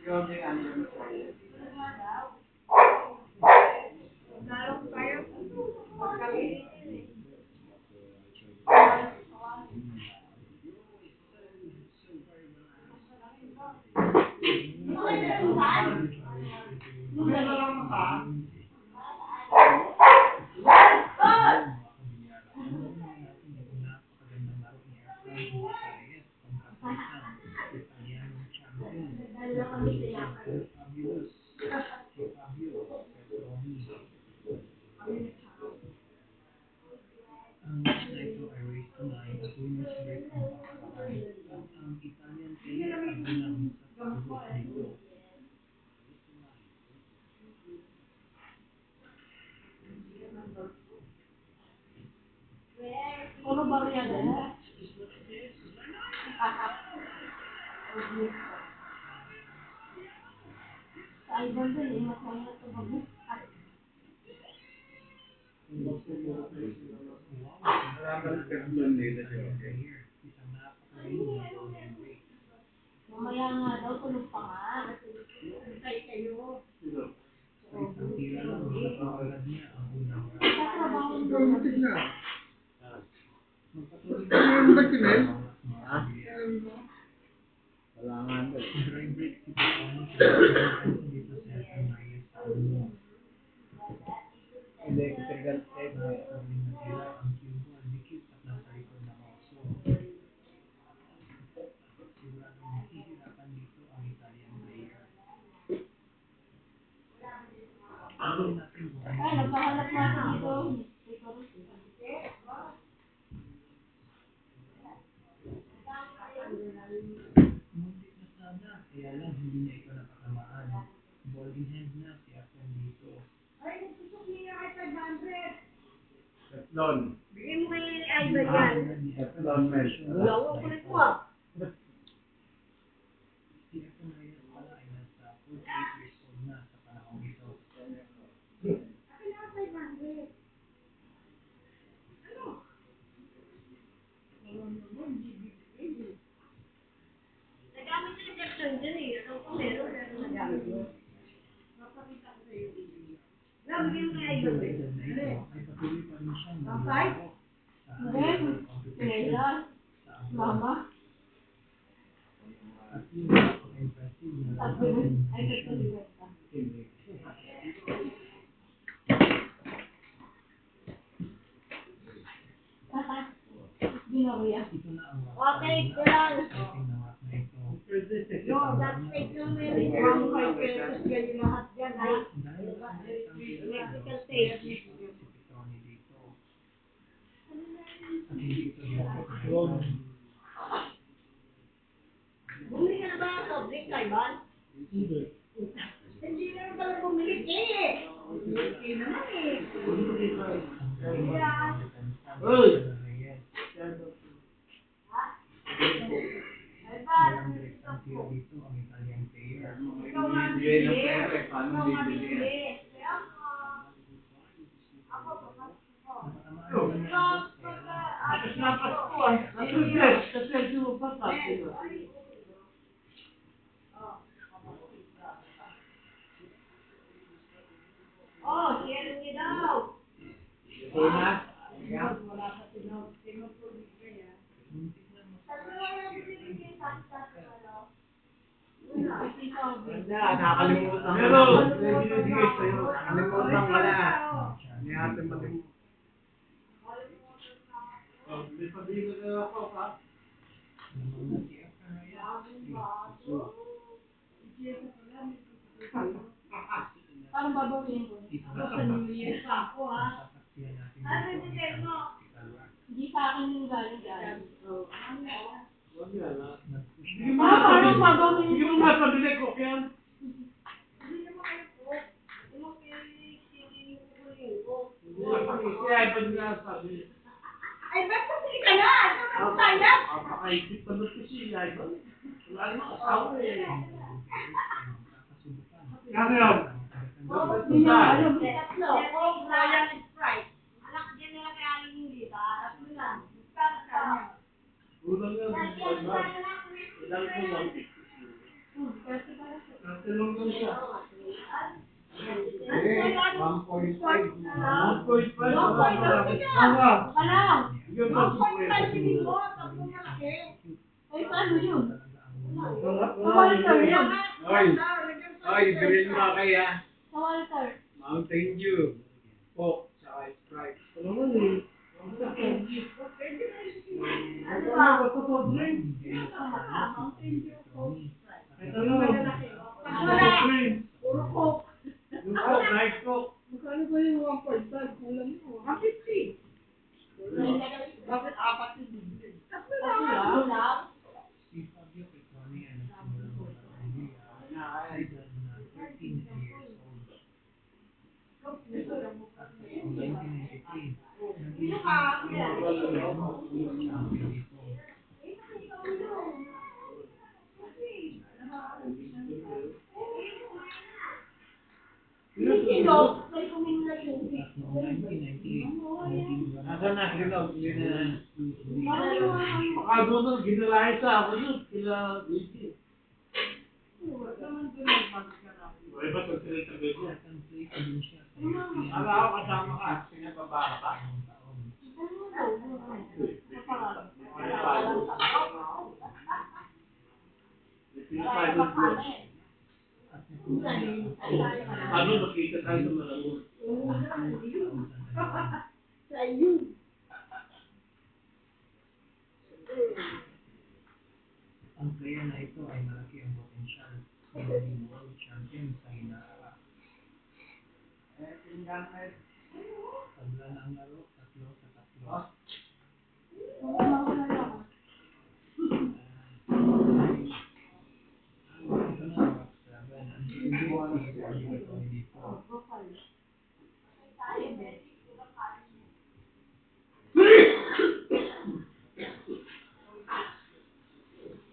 Speaker 4: Yung may andyan sa'yo.
Speaker 2: Lalo tayo. Kami.
Speaker 5: Pwede lang maka.
Speaker 6: Ang Naito Airways tonight at Winners Break ang pakakaroon at ang Italian Tail at bilang sa pagbubuhat nito.
Speaker 2: Ano ba yan eh? Sa ibang din eh, masaya ito mag-bukat.
Speaker 6: Isang napakagaling na golden break.
Speaker 2: Mamaya nga daw, tulog pa nga.
Speaker 3: Antay kayo.
Speaker 6: Ang tira lang, napakagad niya ang unang round.
Speaker 2: Katrabaho mo.
Speaker 6: Magpatuloy
Speaker 5: Ano ba kinay?
Speaker 4: Wala nga ba eh.
Speaker 6: Dry break si Pacone dito sa Santa Maria sa Uno.
Speaker 4: Electrical tape
Speaker 6: Sa
Speaker 4: eh.
Speaker 6: huling natira ang cue ball, dikit at nasa likod ng oso. Siguradong mahihirapan dito ang Italian player. Tuloy natin kung ano
Speaker 2: Ay, nagpahanap na ako dito.
Speaker 6: muntik na sana, kaya lang hindi niya ito napatamaan. Ball in hand na si Afon dito.
Speaker 4: Teflon.
Speaker 3: Bigyan mo kay Alba yan.
Speaker 4: Teflon melt.
Speaker 3: Wala ko kulit mo ah.
Speaker 6: Si Afon Reyes pala ay nasa 48 years old na sa panahong ito.
Speaker 3: Nagamit yung rejection dyan eh. Alam ko meron pero nagamit mo. Mapakita ko sa'yo. Bigyan mo kay Alba.
Speaker 6: Sa edad na ito, ay patuloy pa rin siyang
Speaker 3: Pampay?
Speaker 6: naglalaro sa
Speaker 2: Then,
Speaker 6: competition
Speaker 2: Pinela,
Speaker 6: sa abroad.
Speaker 2: Mama.
Speaker 6: At yun ang impressive na
Speaker 2: Sabi mo, ay
Speaker 6: competition.
Speaker 2: pagkaliwag ka. Tata, ginaroya.
Speaker 6: Ito na ang
Speaker 3: Okay, kulang.
Speaker 6: exciting na match na ito.
Speaker 3: No, that's fake yung meron. 1.5 pesos yan yung lahat yan. Ay,
Speaker 6: Dahil sa isang
Speaker 3: electrical tape.
Speaker 6: si Petroni dito. At hindi ito ginagawa.
Speaker 3: Bumili ka na ba ng soft drink, Ivan?
Speaker 5: Hindi.
Speaker 3: Hindi naman pala bumili eh. Hindi naman eh.
Speaker 5: Uy!
Speaker 6: Walang direct ang tiro dito ang Italian player.
Speaker 3: Ikaw nga
Speaker 4: Bibigay ng
Speaker 3: bibili.
Speaker 4: pera. Paano
Speaker 3: Ikaw nga
Speaker 4: bibili yan?
Speaker 3: bibili. Kaya
Speaker 6: Napatamaan naman niya ang boss, kaya lang.
Speaker 5: Tapos napas ko ah. Nasuggest. Kasi sumupat pa.
Speaker 3: oh, share niyo daw.
Speaker 4: Ito na. Ayan.
Speaker 3: Wala pa tinawag. Tinutulog ka yan.
Speaker 6: Muntik na
Speaker 2: Sabi mo na binibigay sa akin ano?
Speaker 4: Wala, nakakalimutan ko.
Speaker 5: Pero, may binibigay sa'yo.
Speaker 4: Nakakalimutan ka na. Hindi natin maling.
Speaker 5: Oh, may pabili na ako pa.
Speaker 6: naman na si Afon Reyes.
Speaker 2: Paano babawin ko?
Speaker 6: Ito
Speaker 3: Ako
Speaker 6: na
Speaker 3: sa New Year pa ako ha.
Speaker 6: sasaksiyan natin
Speaker 2: Ano
Speaker 6: dito
Speaker 2: yung detail mo?
Speaker 6: ang tactical work.
Speaker 2: Hindi sa akin yung galing dyan.
Speaker 5: Huwag yan ah.
Speaker 6: Nag-push
Speaker 5: Sige
Speaker 6: na
Speaker 5: mo
Speaker 2: Ah,
Speaker 5: nga
Speaker 2: paano
Speaker 5: pabili.
Speaker 2: babawin
Speaker 5: Sige mo nga pabili ko yan.
Speaker 3: Hindi naman kayo po. Ano kayo sinilin ko?
Speaker 5: Si Ivan nga sabi.
Speaker 3: Ay, ba't pabili ka na? Ano ka sayang?
Speaker 5: Napakaigit pa doon si Ivan. Wala namang asawa eh. Kano yun?
Speaker 2: Hindi na alam.
Speaker 3: Tatlo. Coke, Royal, Sprite. Anak, dyan nila kay Aling hindi. Tatlo lang.
Speaker 5: Unang yan. Ilang ko lang. Kasi lang lang siya.
Speaker 4: Eh, 1.5 na.
Speaker 5: 1.5.
Speaker 2: Baka lang.
Speaker 5: Yun ang
Speaker 3: 1.5 hindi mo. Tatlo malaki.
Speaker 2: Ay, paano yun?
Speaker 5: Wala yun.
Speaker 4: Oy, bilhin mo kaya.
Speaker 2: Sa Walter.
Speaker 4: Mountain Dew. Coke, saka Sprite.
Speaker 5: Ano man eh.
Speaker 2: Ano ba?
Speaker 5: Ito na.
Speaker 3: Wala.
Speaker 5: Cream.
Speaker 3: Puro Coke.
Speaker 5: Yung Coke, Diet Coke.
Speaker 3: Magkano ba yung 1.5? Kulang mo. 150. Bakit apat yung bibili? Tatlo
Speaker 2: Ano
Speaker 3: lang.
Speaker 2: lang?
Speaker 6: Si Fabio Petroni ay nagsimulang mag-NBA sa edad na 13 years old. At noong 1993, naging champion ito.
Speaker 3: Kilo. May
Speaker 2: uminom na tubig.
Speaker 6: At noong 1998, naging
Speaker 5: Nasaan na sila? Hindi na.
Speaker 1: Baka doon nun, ginalahin sa ako yun. Kila Luigi. May ba itong tinitagay niya?
Speaker 6: second place din siya sa European
Speaker 5: Ala ako kasama ka. Pinapabaka ka.
Speaker 6: taong taon. At nakuha niya ang
Speaker 1: Ano, nakita tayo sa Malabon.
Speaker 6: 2011.
Speaker 2: Sa iyo.
Speaker 6: Ang player na ito ay malaki ang potensyal na maging world champion sa hinaharap. Tabla na ang laro, 3-3. Ito na, box 7. Ang MVP ay Anthony dito.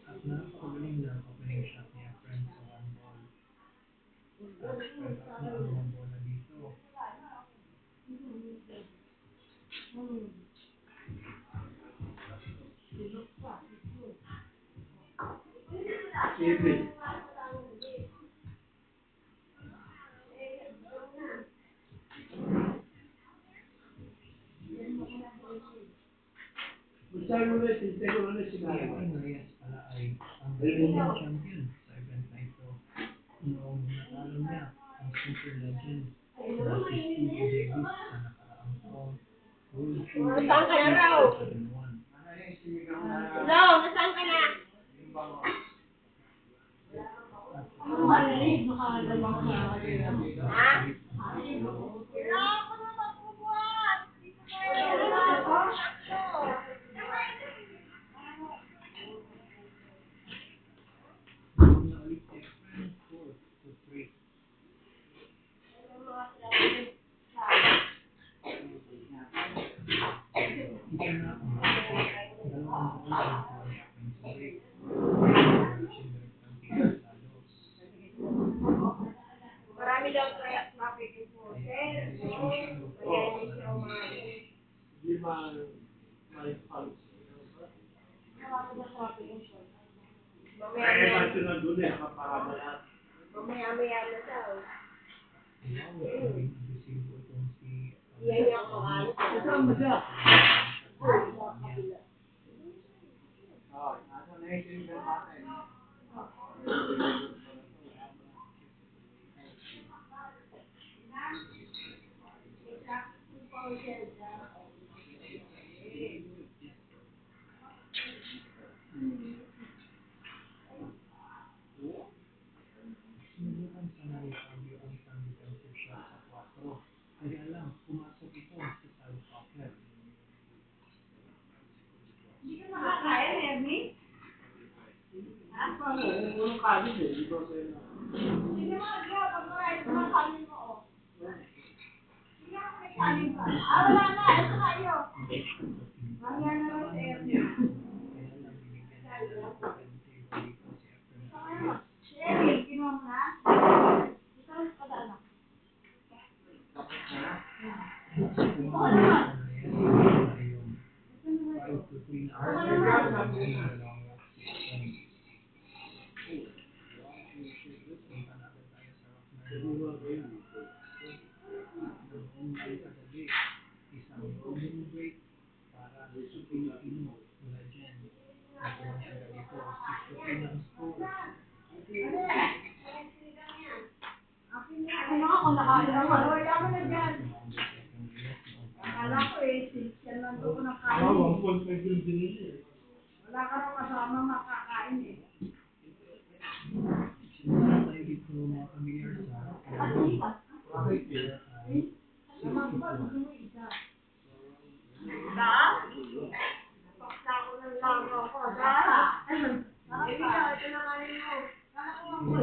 Speaker 6: At napakagaling ng opening shot ni Efren sa one ball. At spread out na ang one bola dito.
Speaker 1: Sige. Masyado ulit, hintay ko ulit
Speaker 6: Si
Speaker 1: sila.
Speaker 6: Efren Reyes pala ay ang Brazilian champion sa event na ito. Noong natalo niya ang super legend na si Steve Davis sa nakaraang taon. World Tour
Speaker 2: Saan ka na raw?
Speaker 6: 2001.
Speaker 2: Hello, nasaan ka na? Ha? Wala ako na magbubuhat.
Speaker 6: Noong naulit si Efren, 4-3. Ika na ang dalawang goal na nakuha ni Efren sa break. Managing director ng Tigres Lalos.
Speaker 2: Marami daw kaya makikipot.
Speaker 6: Kaya ang desisyon siya mag-focus na lang dito.
Speaker 1: Di ba, may pulse. Eh, ba't yun nandun eh, nakaparada lahat.
Speaker 2: Mamaya-maya na daw.
Speaker 6: Wow, naging agresibo itong si
Speaker 2: Yan niya ako alis.
Speaker 5: Kasama siya.
Speaker 4: Nasaan na yung sinigang natin?
Speaker 6: Sinubukan sana ni Fabio ang isang defensive shot sa 4. Kaya lang, pumasok ito sa side pocket.
Speaker 3: Hindi ka makakaya, Ernie?
Speaker 1: Paano? Kung walang kanin eh, di ba sa'yo na?
Speaker 3: Hindi naman, Gab. Pag marami sa mga kanin mo, oh. Hindi ako may kanin pa. Wala na. Ito kayo. Mamaya na lang si Ernie.
Speaker 6: Kaya lang, binigyan niya ng offensive dito si Efren Reyes.
Speaker 3: Ernie, kinuha mo na? Ikaw, padala.
Speaker 6: Efren Reyes ay yung 5-3 na ang dalawang rocks si Efren. Punta na agad tayo sa rock na yun. Nag-uulan kagabi, isang golden break para sa Pilipino legend. Nakuha niya agad dito, 6-3 na ang score.
Speaker 3: Ano ako, nakailang ka. Wala mo na dyan.
Speaker 6: Tumawag si Efren Reyes noong
Speaker 3: Akala ko yan nandun ko ng
Speaker 1: Ako,
Speaker 3: kain.
Speaker 1: 1.5 yung binili eh.
Speaker 3: Wala ka raw kasama makakain eh.
Speaker 6: Simula tayo dito mga pamilyar sa Erwin.
Speaker 1: Bakit eh?
Speaker 6: Ay 6-4.
Speaker 3: Isa.
Speaker 2: Da? Paksa ko ng laro ko. Da? Ito na nga rin mo.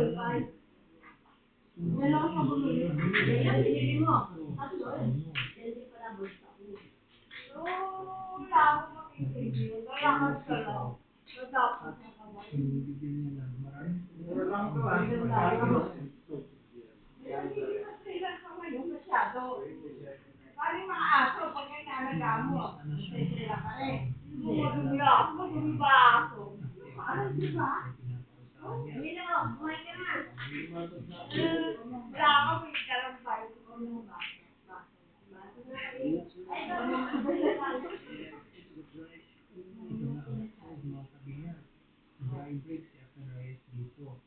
Speaker 3: Yan lang sa bumili. Yan, binili mo.
Speaker 2: Hindi pala bulsa ko. Wala ako makikigil. Kaya ka sa lang.
Speaker 6: At binibigyan niya ng maraming
Speaker 1: Mura lang ito ah.
Speaker 3: Hindi mas kailan ka ngayon masyado.
Speaker 2: Wala ako, may kalambay.
Speaker 6: Ito na ang code mga kabiyan. Dry break si Afen Reyes dito.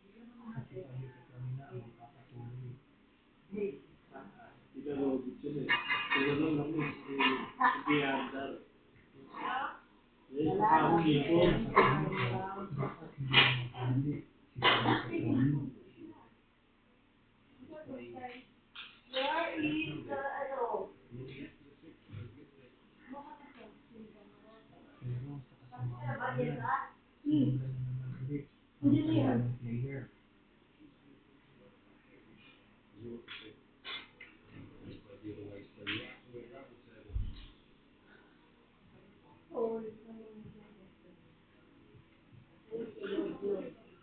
Speaker 6: At si Fabio Petronina ang magpapatuloy. Dapat hindi na magpapatuloy si Fabio Petronina.
Speaker 2: Where is the, ano?
Speaker 6: Pero sa kasamaan niya, sinundan na naman ulit ang kanilang player.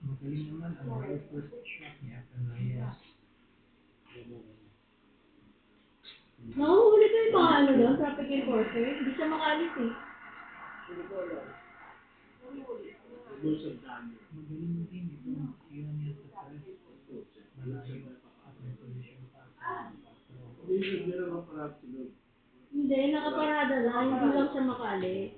Speaker 6: Magaling naman ang very first shot ni Afen Reyes.
Speaker 2: Nakuhuli ko yung mga ano doon, traffic enforcer. Hindi siya makalis eh.
Speaker 6: Magaling din itong tira niya sa press. Malayo at may posisyon pa sa 4.
Speaker 2: Hindi, nakaparada lang. Hindi lang siya makalis.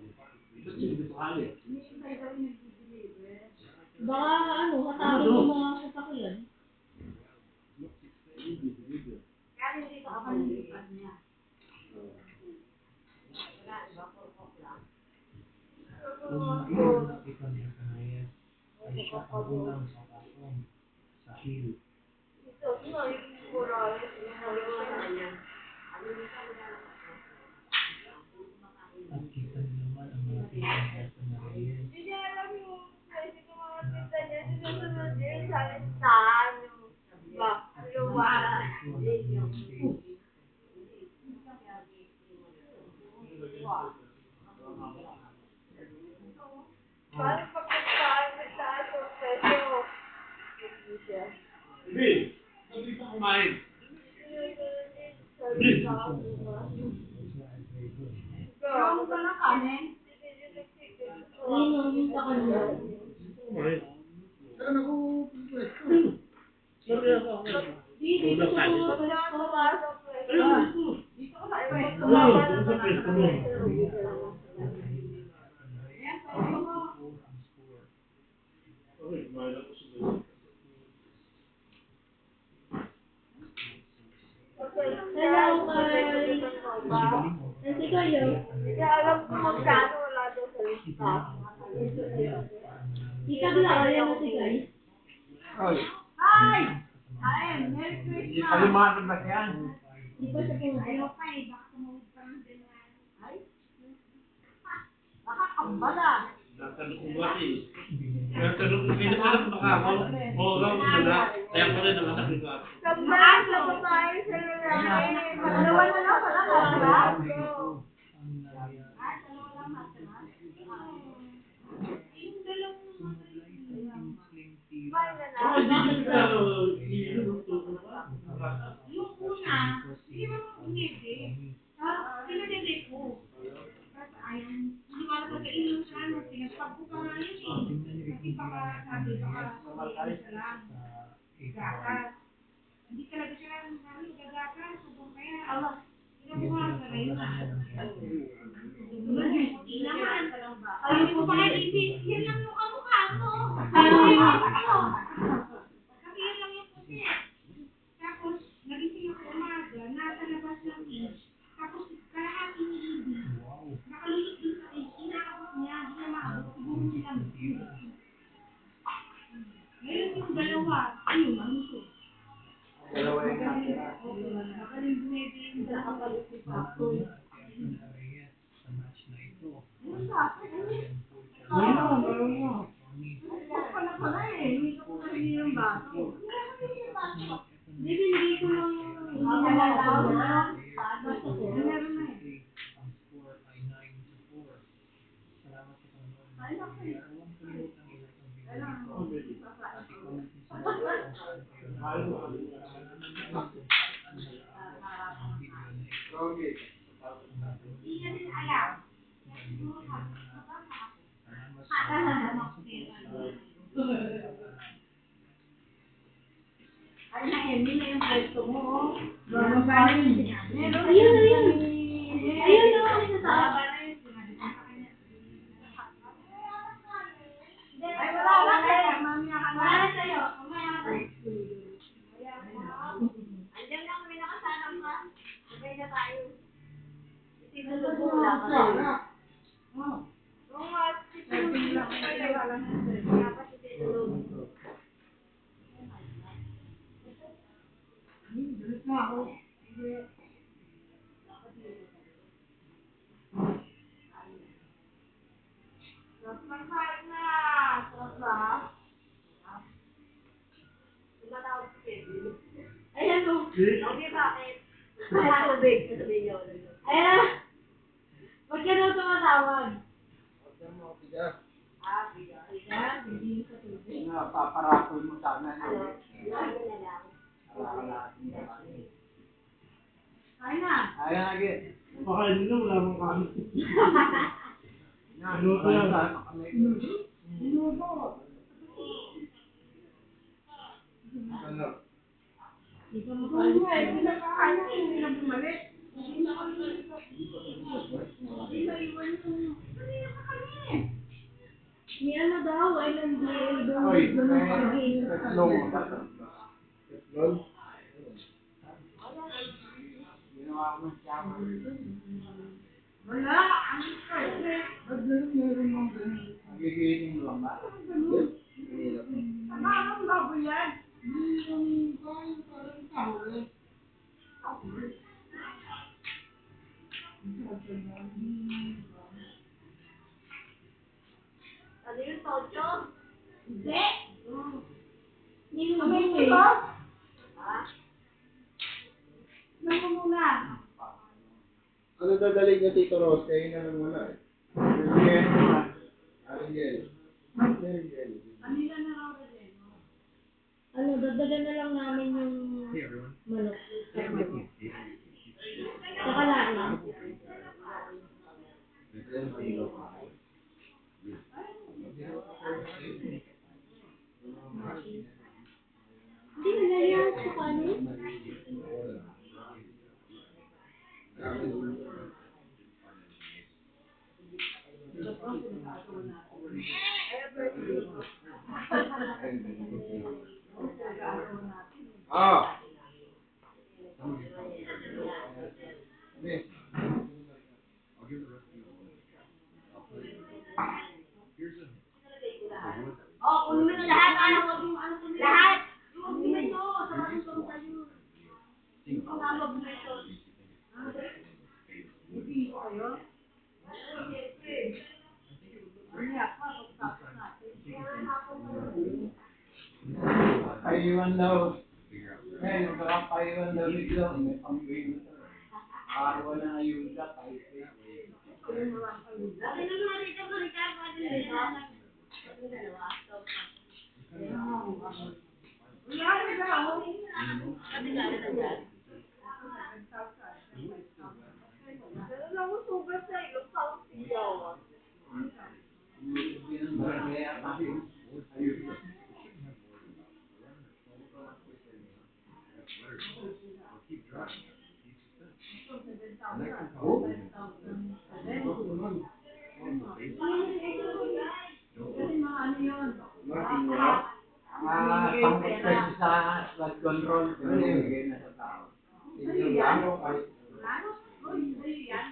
Speaker 2: Baka ano, hatapin yung mga sasakyan. Kaya dito ako nilipat niya.
Speaker 6: Kung hindi mo nakita ni Afen Reyes, ay siya ang unang makakong sa hill. At kita niyo naman ang mga tingin ni Afen Reyes.
Speaker 2: Paano pagkaktaan sa taas ng presyo?
Speaker 1: Hindi. Hindi pa kumain.
Speaker 3: Yung ka ng kanin?
Speaker 2: Inumin ka kanina.
Speaker 1: Kumain. Saan ako pwesto? Sorry ako.
Speaker 2: Dito
Speaker 1: Una
Speaker 2: ko
Speaker 1: kanin.
Speaker 2: sa pwesto.
Speaker 1: Ayun, dito.
Speaker 3: Dito ko sa pwesto.
Speaker 1: Oo, doon sa pwesto mo.
Speaker 3: Ayan, pwesto mo.
Speaker 1: Okay, kumain ako sa doon.
Speaker 2: Hello, guys. Kasi kayo.
Speaker 6: Hindi
Speaker 2: alam ko magkano wala daw sa lista. Ikabla ko yan si guys.
Speaker 3: Hi! Hi! Merry
Speaker 4: Hindi
Speaker 3: Christmas!
Speaker 4: pa lumatag na yan.
Speaker 2: Di ba sa pumunta?
Speaker 3: Ayaw pa eh, baka tumawag pa ng January. Ay? Baka kambala.
Speaker 1: Nagtanong ko ba eh. Nagtanong ko, hindi naman ako makakaw. Oo, lang ko na. Kaya pa rin ang anak ko.
Speaker 2: Sambal sa babae sa lalaki.
Speaker 3: Dalawa na lang pala, diba?
Speaker 2: Ay, dalawa lang natin, ha? Yung dalawang
Speaker 1: Oo, hindi ka iinututo pa.
Speaker 3: Yung una, hindi mo umibig. Pinadede ko. Tapos ayaw, hindi ko alam sa inyo sa ano, pinagpag ko pa nga yun eh. Kasi baka sabi, baka sabihin sa lang. Gatas. Hindi talaga siya ano, gagatas. Subong kaya. Pinabuhan ka na yun ah. Hindi naman. Ayun ko pa kayo ibig. Yan lang yung kamukha mo. Ayun yung ako. Kasi yan lang yung puti. Tapos, nagising ako umaga, nasa labas ng cage. Tapos, kalahating ibig. Nakalulot din sa cage. Inaabot niya. Hindi niya maabot. Siguro nilang ngayon yung dalawa. Ayun, malusog.
Speaker 4: Dalawa yung natira.
Speaker 3: Magaling bumebe yung dalawa.
Speaker 6: sa match na ito.
Speaker 3: Ayun ba?
Speaker 5: Meron mo.
Speaker 3: Huwag pala pala eh. Hindi ko kasi yung baso.
Speaker 2: Hindi ko lang yung basta ko.
Speaker 3: Meron na eh.
Speaker 6: Ang score ay 9-4. Salamat sa panonood. Huwag kalimutang i-like ang video nito. At i-comment niyo sa mga kung saan kayo nanonood. Malaman niyo kung saan nakaabot ang video na ito.
Speaker 4: Okay.
Speaker 3: Hindi niya din alam.
Speaker 6: Salamat sa
Speaker 3: Ay, na Emmy na yung pwesto mo, oh.
Speaker 2: Ayun, ayun. Ayun, no, ang sasama.
Speaker 3: Ay, wala lang kayo. Mamaya ka na.
Speaker 2: Wala na sa'yo. Mamaya ka na. Andiyan lang kami nakasama. Sabay na tayo. Sinulubong lang kami.
Speaker 3: Oo nga, sinulubong lang kayo. Alam mo,
Speaker 2: Dapat sinulubong.
Speaker 3: Galit na ako. Magkain na. Sarap.
Speaker 2: Tumatawag si Kevin. Ayan o.
Speaker 1: Eh,
Speaker 2: Okay, bakit? Kaya tubig. Sabi niyo. Ayan. Ba't ka daw tumatawag?
Speaker 3: Yan, hindi sa tubig.
Speaker 4: Paparapol mo sana.
Speaker 2: Ano? Lagi na lang.
Speaker 3: Kain na.
Speaker 4: Ayaw lagi.
Speaker 5: Pakain nila, wala mong kain.
Speaker 4: Luto yan.
Speaker 3: Minuto. Hindi ka makain. Hindi na kakain. Hindi na bumalik. Hindi na iwan yung... Kanina pa kami.
Speaker 2: Ni ano daw, ay nandiyan doon.
Speaker 4: Oy,
Speaker 2: Doon
Speaker 4: may
Speaker 2: pag-iinit.
Speaker 4: tatlong bata. Ginawa ko ng shower.
Speaker 3: Wala. Ang stress.
Speaker 4: Nagigiling lang ba?
Speaker 3: Sama ang baboy yan.
Speaker 2: Ano yung tocho?
Speaker 3: Hindi.
Speaker 2: Nilubong
Speaker 3: Kamay
Speaker 2: eh.
Speaker 3: ko.
Speaker 2: Ha?
Speaker 3: Ano muna?
Speaker 7: Ano dadalhin niya Tito Ros? Kaya na lang wala eh.
Speaker 4: Yes, man.
Speaker 7: Ariel.
Speaker 3: Kanila na raw rin.
Speaker 2: Ano, dagdagan na lang namin yung manok. Saka lahat. Hindi, nalagyan sa kanin.
Speaker 7: Ah!
Speaker 2: Oh, kunin mo na lahat. Ano, wag mo ano kunin. Lahat. Huwag mo ito. Sarap ito sa'yo. Ang amag mo ito.
Speaker 3: Hindi ko kayo. Mamaya pa, pagtapos natin.
Speaker 4: Paiwan daw. Eh, magkakapaiwan daw dito. May pambing. Araw na ayuda. Paipay.
Speaker 2: Dati na mga rito ko, Ricardo. Ano dito? Yung dalawa.
Speaker 3: Wala na daw.
Speaker 2: Kasi gano'n na dyan.
Speaker 3: Pero lang mo sugat sa iyo. Saan sigaw? Kasi mga ano yun.
Speaker 4: Tangkot kasi sa flood control. Pero ibigay na sa tao.
Speaker 3: Sa'yo yan. Ano? Uy, sa'yo yan.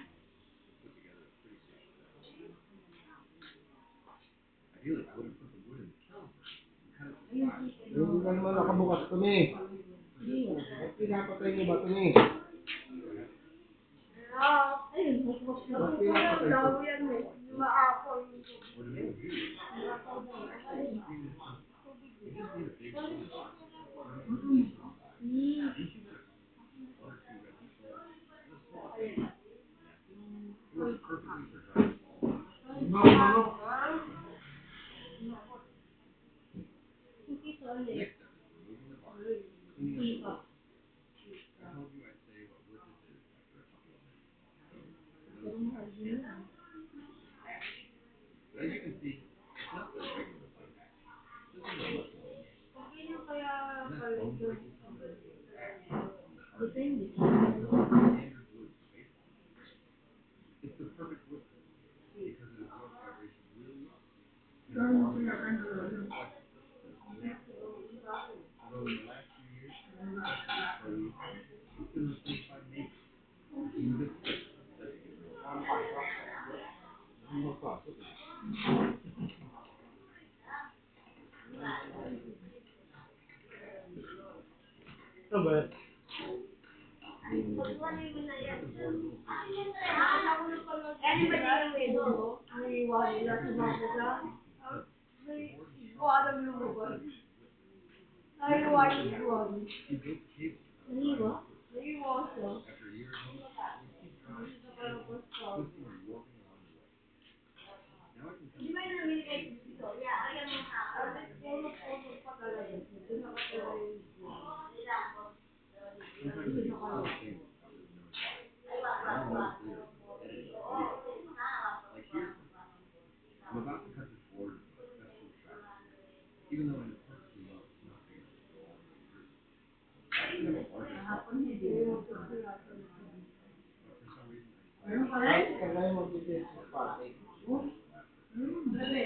Speaker 7: Hindi ka naman nakabukas ito ni. Ba't pinapatay niyo ba ito ni?
Speaker 2: Ayun,
Speaker 7: Ba't pinapatay ito?
Speaker 3: Daw yan eh. Maapaw yung
Speaker 6: As you can see, it's not the regular size.
Speaker 3: Okay na kaya
Speaker 2: Depende.
Speaker 4: It's the perfect wood because it absorbs vibration really well. Although in the last few years, slowly, it's been replaced by maple. Which is a good thing. Doesn't get more. More cost.
Speaker 5: Ano ba?
Speaker 2: Ano ba din yung ito? Ang iwan nila sa mga sa... Buwan ng lumabas. Ay, iwan yung buwan. Naiwa? Naiwa siya.
Speaker 4: After a year at home,
Speaker 2: Hindi ka parang pasal.
Speaker 4: walking along the way. Now I can
Speaker 2: Di ba yung nabili kayo dito? Yeah, ayan mo na. Puno-puno pa talaga. Pinakatira yung buwan.
Speaker 4: sometimes I get so ashamed without really knowing why. I don't know if later. Like here, I'm about to cut this board with my best tool sharp. Even though I know perfectly well it's not big enough to go all the way through. I should have a larger saw. But for some reason I decided
Speaker 7: Kaya mo mag-business party.
Speaker 3: Dali.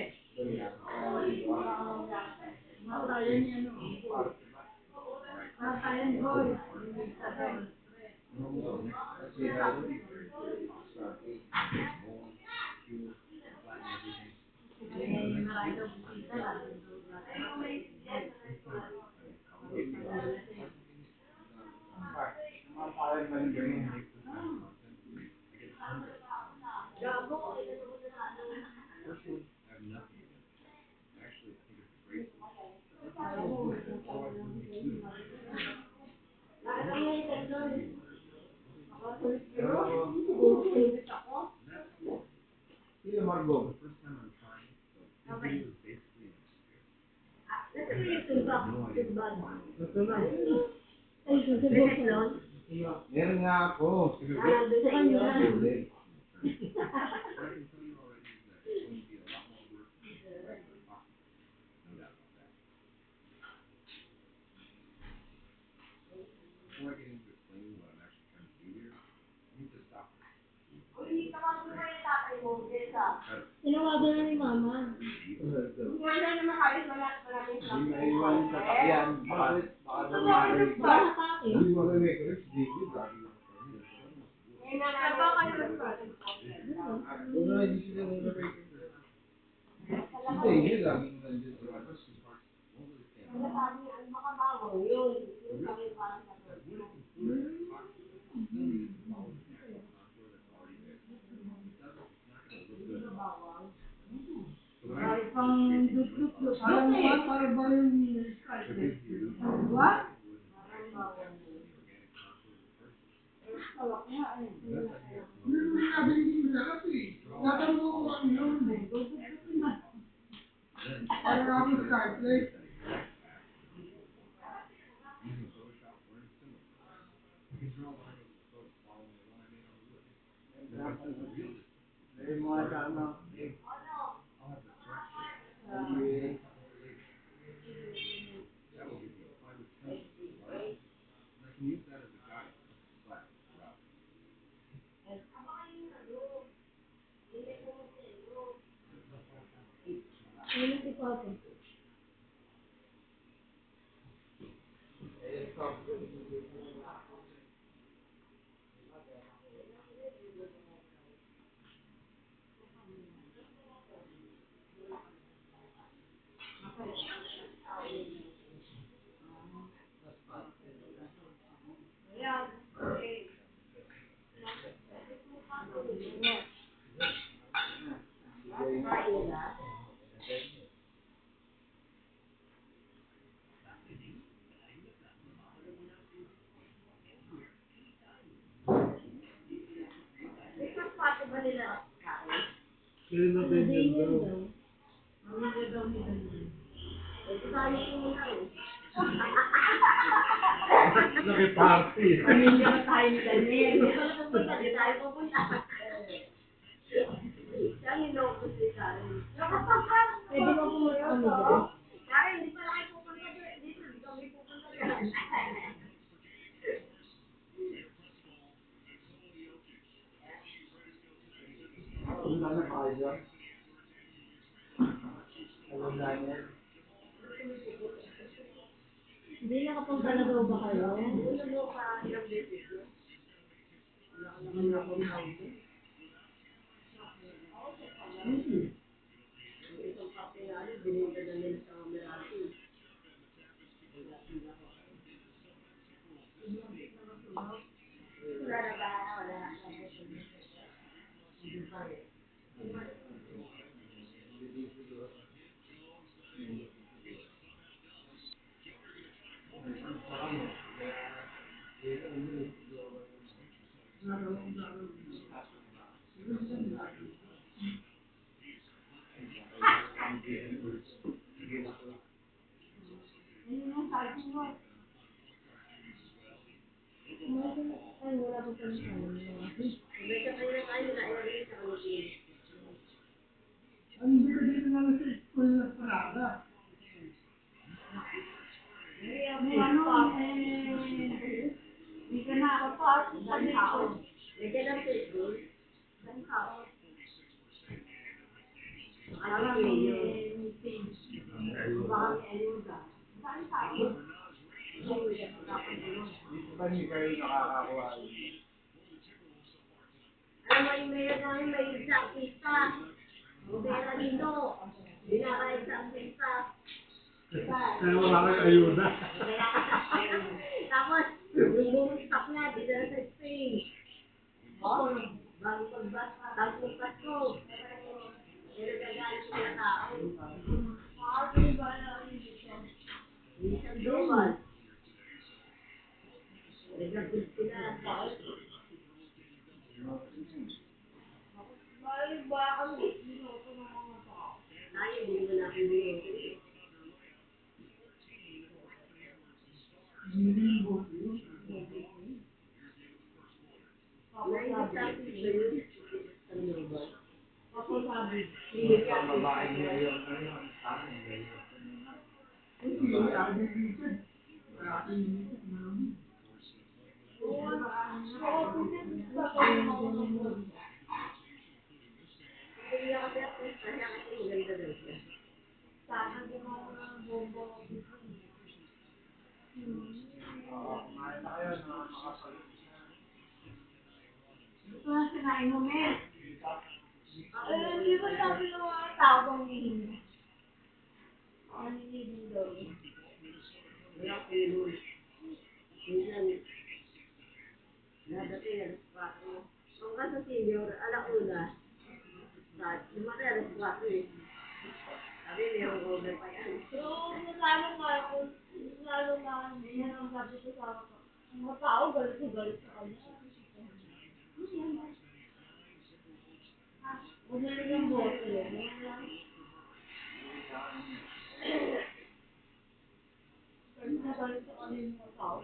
Speaker 3: Matayan niya, no? Matayan, boy.
Speaker 4: normal next to that. They'll be very small, cute, flat and everything.
Speaker 3: Eh, marami daw bisita lang.
Speaker 4: Matayan ba yung ganyan? Personally, I have nothing against it. Actually, I think it's a great solution. Otherwise, it wouldn't be suitable.
Speaker 7: Sino Margo?
Speaker 4: The first time I'm trying, so this video is basically an experience. No idea.
Speaker 7: Ito na.
Speaker 2: Ay, susubok ko lang.
Speaker 7: Meron nga ako.
Speaker 2: Doon sa inyo.
Speaker 7: Hindi.
Speaker 4: What I can tell you already is that it's going to be a lot more work than regular coffee. No doubt about that. Before I get into explaining what I'm actually trying to do here, I need to stop this.
Speaker 2: Tinawagan na ni Mama.
Speaker 7: Hindi maiwan yung sasakyan. Bakit? Baka lumari.
Speaker 2: Baka tayo.
Speaker 7: Hindi mo rin may correct. Hindi, lagi mo pa rin. Wala, hindi sila nalabay ko. Hindi, yun lagi mo nandun sa labas.
Speaker 4: Won't really stand out. The real trick is that when it's included in the box, it still needs to follow the natural contour that's already there. If it doesn't, it's not going to look good. So what I do is create these unique colors.
Speaker 3: Alam mo ba, para ba yung
Speaker 4: So it gives the illusion that
Speaker 3: What?
Speaker 4: the wood has a nice depth to the organic contour of the first. The best idea is to
Speaker 3: Yung nabili mo na kasi. Natanong ko ang yun.
Speaker 4: then
Speaker 3: Para ako Skype.
Speaker 4: using Photoshop or any similar program, you can draw line over the photo following the one I made on the wood. If I set the real distance
Speaker 7: May
Speaker 4: between the
Speaker 7: mga
Speaker 4: start
Speaker 7: tama.
Speaker 4: and the end, I'll have the correct shape all the way to the top of the laser. That will give me a plywood template for the large, and I can use that as a guide to cut the slab throughout.
Speaker 2: Ano si Papa?
Speaker 5: Sino na din yun daw? Naki-party.
Speaker 3: Pamilya na tayo ni Daniel.
Speaker 2: Pwede mo pumunta kami doon.
Speaker 7: Wala na pa kayo. Alam na yan.
Speaker 2: Hindi nakapunta na daw ba kayo? Ay, wala po pala sa
Speaker 5: Ang hindi ko dito naman sa school na parada.
Speaker 2: Hindi ka na ako pa. Isang taon. Hindi lang sa school. Isang taon. Alam mo yung meeting. Baka may ayuda. Isang taon.
Speaker 7: Dito ba hindi kayo nakakakuha?
Speaker 2: Alam mo yung mayor namin may isang pista. Pera dito. Dinakay isang pista.
Speaker 5: Kaya wala kang ayuda.
Speaker 2: Tapos, yung buong stock niya, dinala sa Spain. Bago Pasko. Pero gagalit sila tao. Isang doon. Nagagod sila. Ba kami? Tayo, hindi mo na pinili.
Speaker 7: Ang babae niya yung kumain na kayo na makasalit.
Speaker 2: Ito na sinain mo, Mel. Hindi ba sabi ng mga tao bang hihingi? Nanginigin daw. Wala ko yun. Minsan, nadating alas 4. Kung ka sa senior, alauna. Lumaki alas 4 eh. Sabi, mayroong over pa yan. So, lalo nga, yan ang sabi ko sa mga tao, galit sa kanya. Bumili ng bote. Galit sa kanya yung mga tao.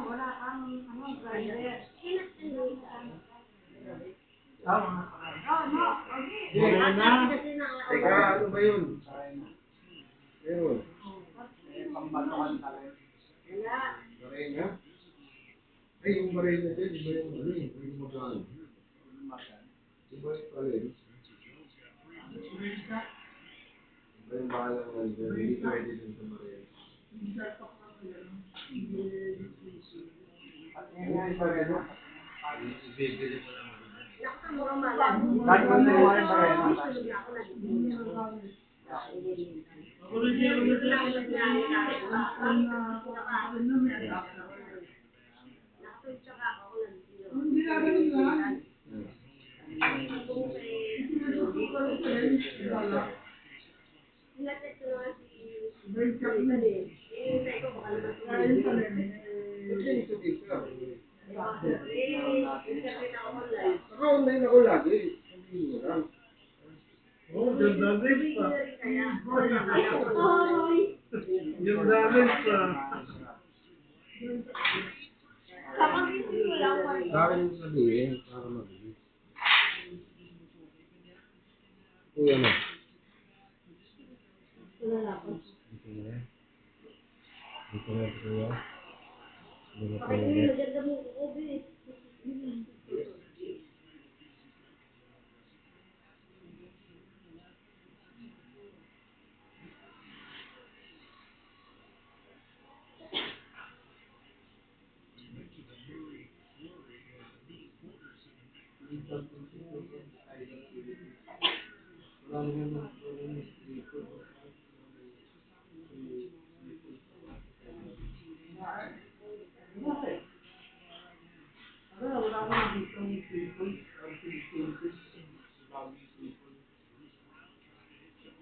Speaker 2: Wala kang, driver.
Speaker 7: Teka, ano ba yun? Ayun. Pambatukan ka rin. Barena? Ay, yung barena dyan, iba yung ano eh, yung magaan. Iba yung alin. Iba yung bahalang nandun, hindi pwede dun sa barena. At yung barena? Ibibili mo lang. Bakit mo na yung barena?
Speaker 5: Ako rin yung hindi namin lang.
Speaker 7: Online ako lagi. Hindi mo lang.
Speaker 5: Oh, yung damage pa. Yung damage pa.
Speaker 2: Kapag-isip mo lang,
Speaker 7: Sa akin yung sabihin, para mabilis. Kuya mo.
Speaker 2: wala na ako.
Speaker 7: Dito na. Dito na, kuya. Dito na,
Speaker 2: Bakit
Speaker 7: kuya.
Speaker 2: hindi maganda mo ko, bis?
Speaker 5: Wala naman yung dito. Bakit? Wala ko nakita ng people. Ang Philippines. Daming people.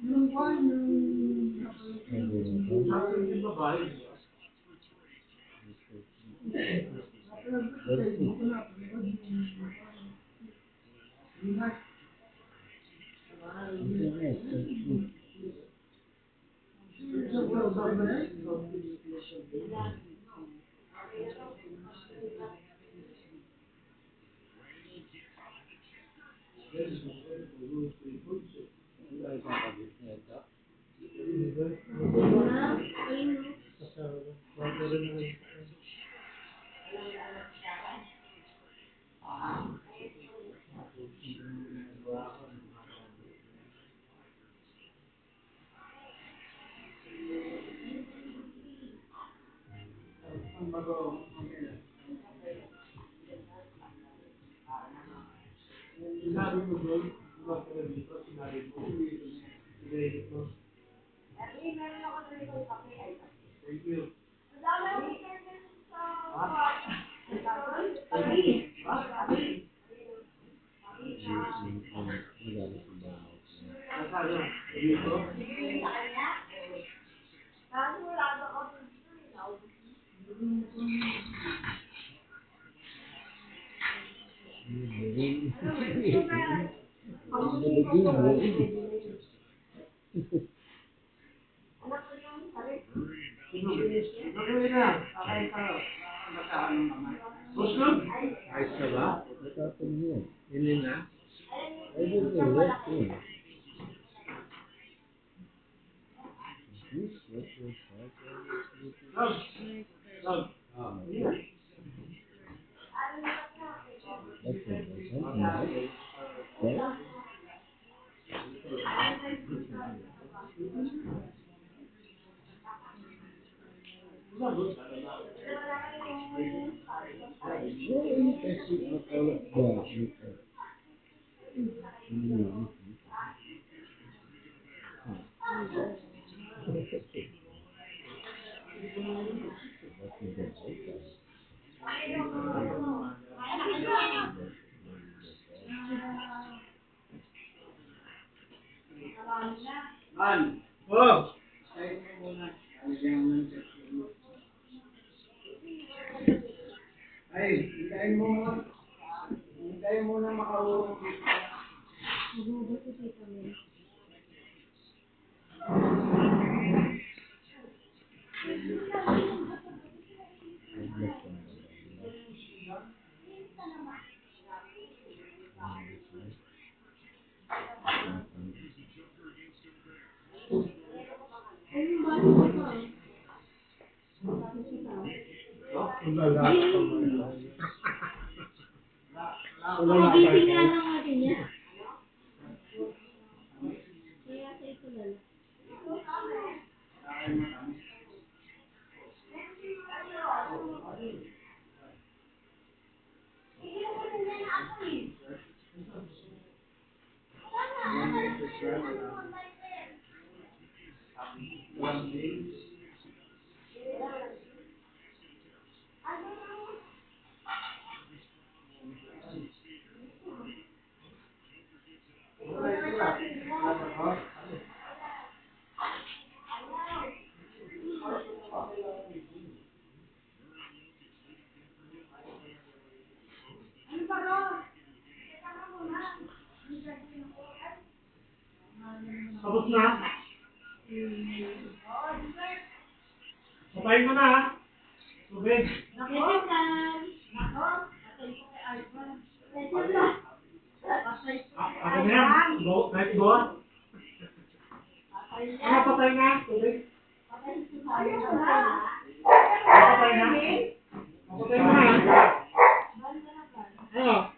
Speaker 5: Yung one, yung babae. Sinabi mo doon, sinabi mo,
Speaker 2: Meron ako na rin yung kape.
Speaker 5: thank you.
Speaker 2: Madami ako turn sa
Speaker 5: Nasaan? Dito?
Speaker 2: sa kanya. Kaso wala daw ako dito. Anak ko yung salit.
Speaker 5: Gagawin na. Kakain ka. Nakakaan ng kamay. Gusto?
Speaker 7: Ayos ka ba? Natapon mo yan. Yun na? Ay, doon na yun.
Speaker 5: Love. Love.
Speaker 7: Ah, that's it. Yeah. Kasi akala ba?
Speaker 5: Man. Oh. Ay, hintayin mo na makaurong dito.
Speaker 2: Magugusto dito mo. Ayun ba? Pagising nga lang natin yan. Kaya sa ito lang.
Speaker 5: Patayin mo na ha. Tubig.
Speaker 3: Nako. Nako. Patay ko kay Ivan. Patay ko kay
Speaker 5: Ako na yan. Kahit doon. Ano patay na? Tubig.
Speaker 3: Ayaw ko na.
Speaker 5: Patay na? Patay mo na. Ano?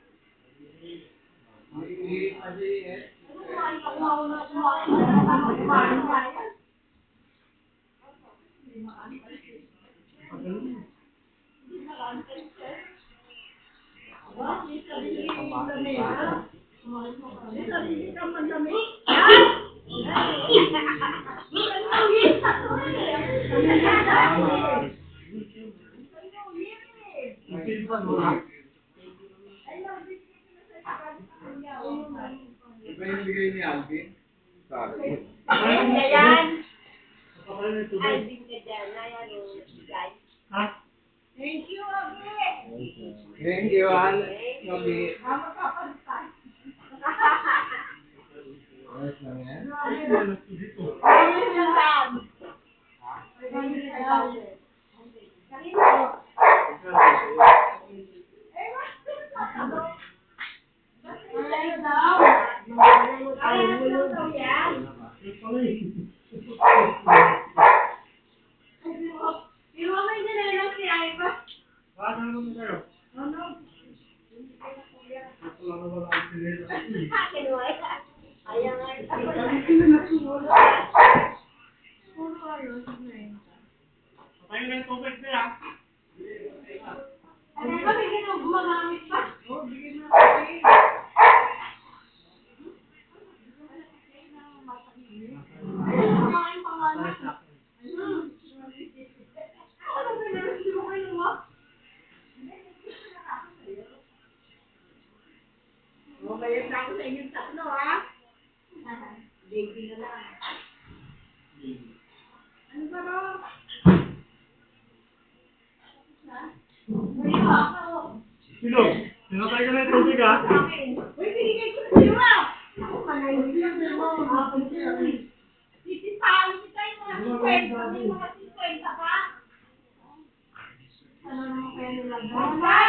Speaker 7: Iba yung bigay ni Alvin? Sa akin.
Speaker 2: Alvin ka dyan.
Speaker 5: Patay na yung tubig.
Speaker 2: Alvin ka dyan. Ayan o, guys.
Speaker 5: Ha?
Speaker 3: Thank you, Abi.
Speaker 7: Thank you, Al. Gabi.
Speaker 3: Mama kapalitan.
Speaker 7: Ayos lang yan.
Speaker 5: Dito. Paano naman kayo? Wala na wala ang sinila.
Speaker 2: Ayaw nga.
Speaker 5: Patay na yung tubig niya.
Speaker 3: Ano ba, bigyan mo gumagamit pa? Oo, bigyan mo. Kumain pa nga na. Ano ba na? Sino kayo mo? Mabayad na ako sa inyong tatlo, ha? Baby na lang. Ano ba ba? Uy, ako.
Speaker 5: Sino? Sinatay ka na yung tubig ha?
Speaker 3: Uy, binigay ko sa iyo, ah! Ako pa na yun. Titipahan kita yung mga 50. May mga 50 pa. Ano naman kaya nila? Wala!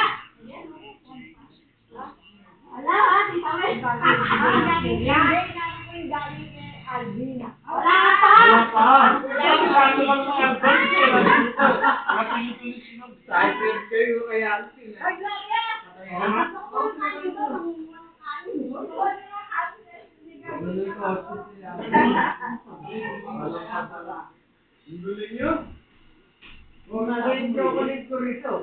Speaker 3: Wala, ha? Tita Mel. Ang galing niya. Ang galing ni Alvin. Wala pa!
Speaker 5: Wala pa! Paano lang mga advance ko? Nakatuloy-tuloy sinag.
Speaker 7: Excited kayo kay Alvin.
Speaker 3: Ay, Gloria!
Speaker 5: Ha?
Speaker 3: Ano ko na ito?
Speaker 7: Ano yung courses niya? Wala pa pala. Ang galing nyo. Kung nasa yung chocolate ko rito.